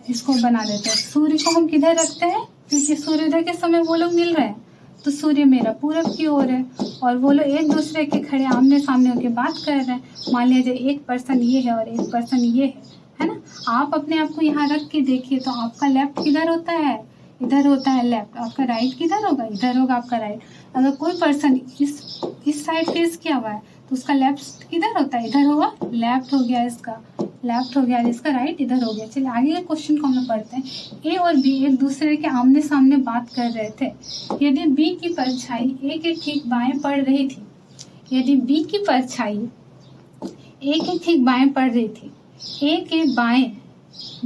इसको बना देते हैं। सूर्य को हम किधर रखते हैं, क्योंकि सूर्योदय के समय वो लोग मिल रहे हैं, तो सूर्य मेरा पूरब की ओर है और वो लोग एक दूसरे के खड़े आमने सामने होकर बात कर रहे हैं। मान लीजिए एक पर्सन ये है और एक पर्सन ये है ना। आप अपने आप को यहाँ रख के देखिए, तो आपका लेफ्ट किधर होता है, इधर होता है लेफ्ट। आपका राइट किधर होगा, इधर होगा आपका राइट। अगर कोई पर्सन इस साइड फेस किया हुआ है तो उसका लेफ्ट किधर होता है, इधर होगा, लेफ्ट हो गया इसका, लेफ्ट हो गया, इसका राइट इधर हो गया। चलिए आगे के क्वेश्चन को हम लोग पढ़ते हैं। ए और बी एक दूसरे के आमने सामने बात कर रहे थे। यदि बी की परछाई ए के ठीक बाएं पड़ रही थी, यदि बी की परछाई ए के ठीक बाएं पड़ रही थी, ए के बाएं,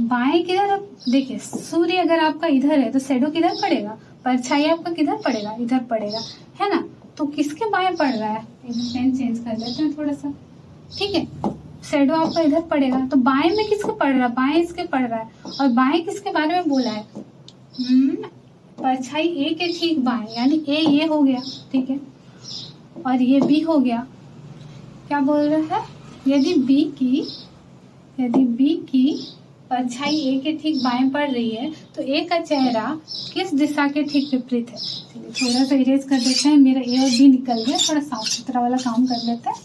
बाएं किधर, देखिए सूर्य अगर आपका इधर है तो शैडो किधर पड़ेगा, परछाई आपका किधर पड़ेगा, इधर पड़ेगा, है ना। तो किसके बाएं पड़ रहा है, पेन चेंज कर लेते हैं थोड़ा सा, ठीक है। शैडो आपका इधर पड़ेगा, तो बाएं में किसके पड़ रहा है, बाएं इसके पड़ रहा है। और बाएं किसके बारे में बोला है, परछाई ए के ठीक बाएं, यानी ए ये हो गया, ठीक है, और ये बी हो गया। क्या बोल रहा है, यदि बी की परछाई ए के ठीक बाएं पड़ रही है तो ए का चेहरा किस दिशा के ठीक विपरीत है। चलिए थोड़ा सा इरेज कर देते हैं, मेरा ए और बी निकल गया, थोड़ा साफ सुथरा वाला काम कर लेते हैं,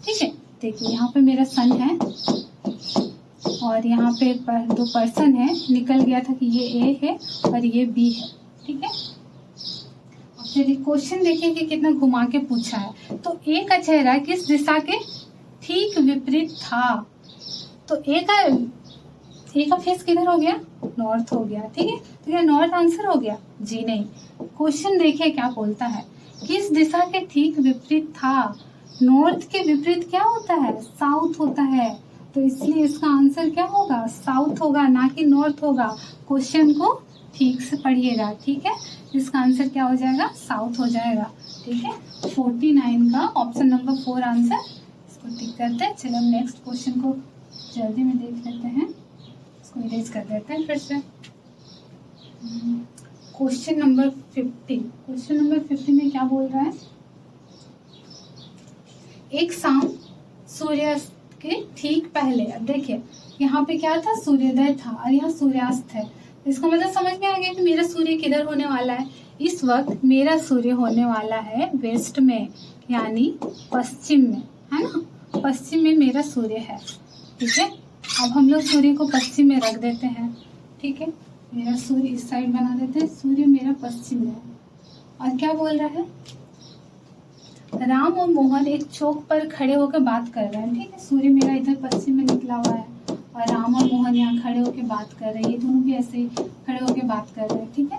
ठीक है। देखिए यहाँ पे मेरा सन है और यहाँ पे दो पर्सन है, निकल गया था कि ये ए है और ये बी है, ठीक है। अब चलिए क्वेश्चन देखिए कि कितना घुमा के पूछा है। तो ए का चेहरा किस दिशा के ठीक विपरीत था, तो ए का फेस किधर हो गया, नॉर्थ हो गया, ठीक है। तो क्या नॉर्थ आंसर हो गया, जी नहीं। क्वेश्चन देखिए क्या बोलता है, किस दिशा के ठीक विपरीत था। नॉर्थ के विपरीत क्या होता है, साउथ होता है, तो इसलिए इसका आंसर क्या होगा, साउथ होगा, ना कि नॉर्थ होगा। क्वेश्चन को ठीक से पढ़िएगा, ठीक है। इसका आंसर क्या हो जाएगा, साउथ हो जाएगा, ठीक है। 49 का ऑप्शन नंबर 4 आंसर, इसको टिक करते हैं। चलो हम नेक्स्ट क्वेश्चन को जल्दी में देख लेते हैं, इसको इरेज कर देते हैं फिर से। क्वेश्चन नंबर 50, क्वेश्चन नंबर 50 में क्या बोल रहा है, एक शाम सूर्यास्त के ठीक पहले, अब देखिए यहाँ पे क्या था, सूर्योदय था और यहाँ सूर्यास्त है। इसका मतलब समझ में आ गया कि मेरा सूर्य किधर होने वाला है। इस वक्त मेरा सूर्य होने वाला है वेस्ट में, यानी पश्चिम में, है ना। पश्चिम में मेरा सूर्य है, ठीक है। अब हम लोग सूर्य को पश्चिम में रख देते हैं, ठीक है। मेरा सूर्य इस साइड बना देते हैं, सूर्य मेरा पश्चिम में है। और क्या बोल रहा है, राम और मोहन एक चौक पर खड़े होकर बात कर रहे हैं। ठीक है, सूर्य मेरा इधर पश्चिम में निकला हुआ है और राम और मोहन यहाँ खड़े होकर बात कर रहे हैं, ये दोनों भी ऐसे ही खड़े होकर बात कर रहे हैं। ठीक है,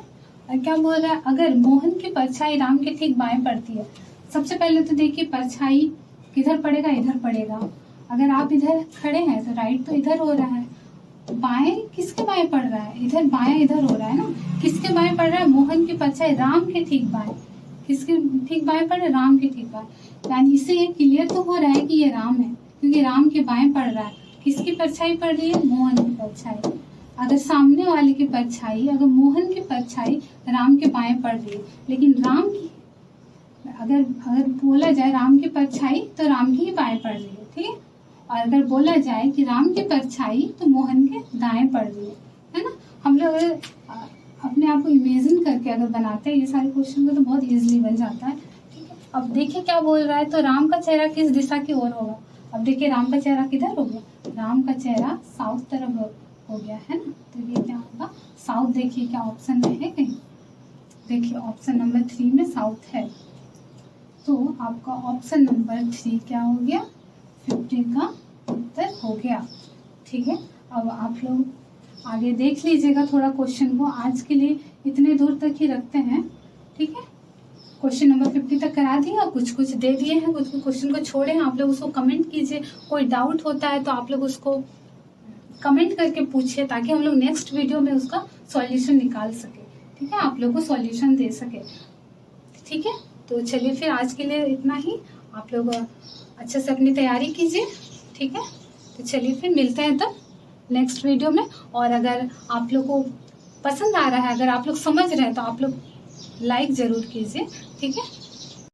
और क्या बोल रहा है, अगर मोहन की परछाई राम के ठीक बाएं पड़ती है। सबसे पहले तो देखिए परछाई किधर पड़ेगा, इधर पड़ेगा। अगर आप इधर खड़े हैं तो राइट तो इधर हो रहा है, बाएं किसके बाएं पड़ रहा है, इधर बाएं इधर हो रहा है ना। किसके बाएं पड़ रहा है, मोहन की परछाई राम के ठीक बाएं। किसके ठीक बाएं पड़ रहा है, राम के ठीक बाएं। यानी इससे ये क्लियर तो हो रहा है कि ये राम है, क्योंकि राम के बाएं पड़ रहा है। किसकी परछाई पड़ रही है, मोहन की परछाई। अगर सामने वाले की परछाई, अगर मोहन की परछाई राम के बाएं पड़ रही है, लेकिन राम की अगर बोला जाए राम की परछाई तो राम की ही बाएं पड़ रही है। ठीक है, और अगर बोला जाए कि राम की परछाई तो मोहन के दाएं पड़ रही है ना। हम लोग अपने आप को इमेजिन करके अगर बनाते हैं ये सारे क्वेश्चन को तो बहुत इजीली बन जाता है। ठीक है, अब देखिए क्या बोल रहा है, तो राम का चेहरा किस दिशा की ओर होगा। अब देखिए राम का चेहरा किधर हो गया, राम का चेहरा साउथ तरफ हो गया है ना। तो ये क्या होगा, साउथ। देखिए क्या ऑप्शन में है कहीं, देखिए ऑप्शन नंबर 3 में साउथ है। तो आपका ऑप्शन नंबर 3 क्या हो गया, 50 का उत्तर हो गया। ठीक है, अब आप लोग आगे देख लीजिएगा थोड़ा क्वेश्चन को। आज के लिए इतने दूर तक ही रखते हैं। ठीक है, क्वेश्चन नंबर 50 तक करा दिया, कुछ कुछ दे दिए हैं, कुछ कुछ क्वेश्चन को छोड़े हैं। आप लोग उसको कमेंट कीजिए, कोई डाउट होता है तो आप लोग उसको कमेंट करके पूछिए, ताकि हम लोग नेक्स्ट वीडियो में उसका सॉल्यूशन निकाल सके। ठीक है, आप लोग को सॉल्यूशन दे सके। ठीक है, तो चलिए फिर आज के लिए इतना ही। आप लोग अच्छे से अपनी तैयारी कीजिए। ठीक है, तो चलिए फिर मिलते हैं तब नेक्स्ट वीडियो में। और अगर आप लोग को पसंद आ रहा है, अगर आप लोग समझ रहे हैं तो आप लोग लाइक जरूर कीजिए। ठीक है।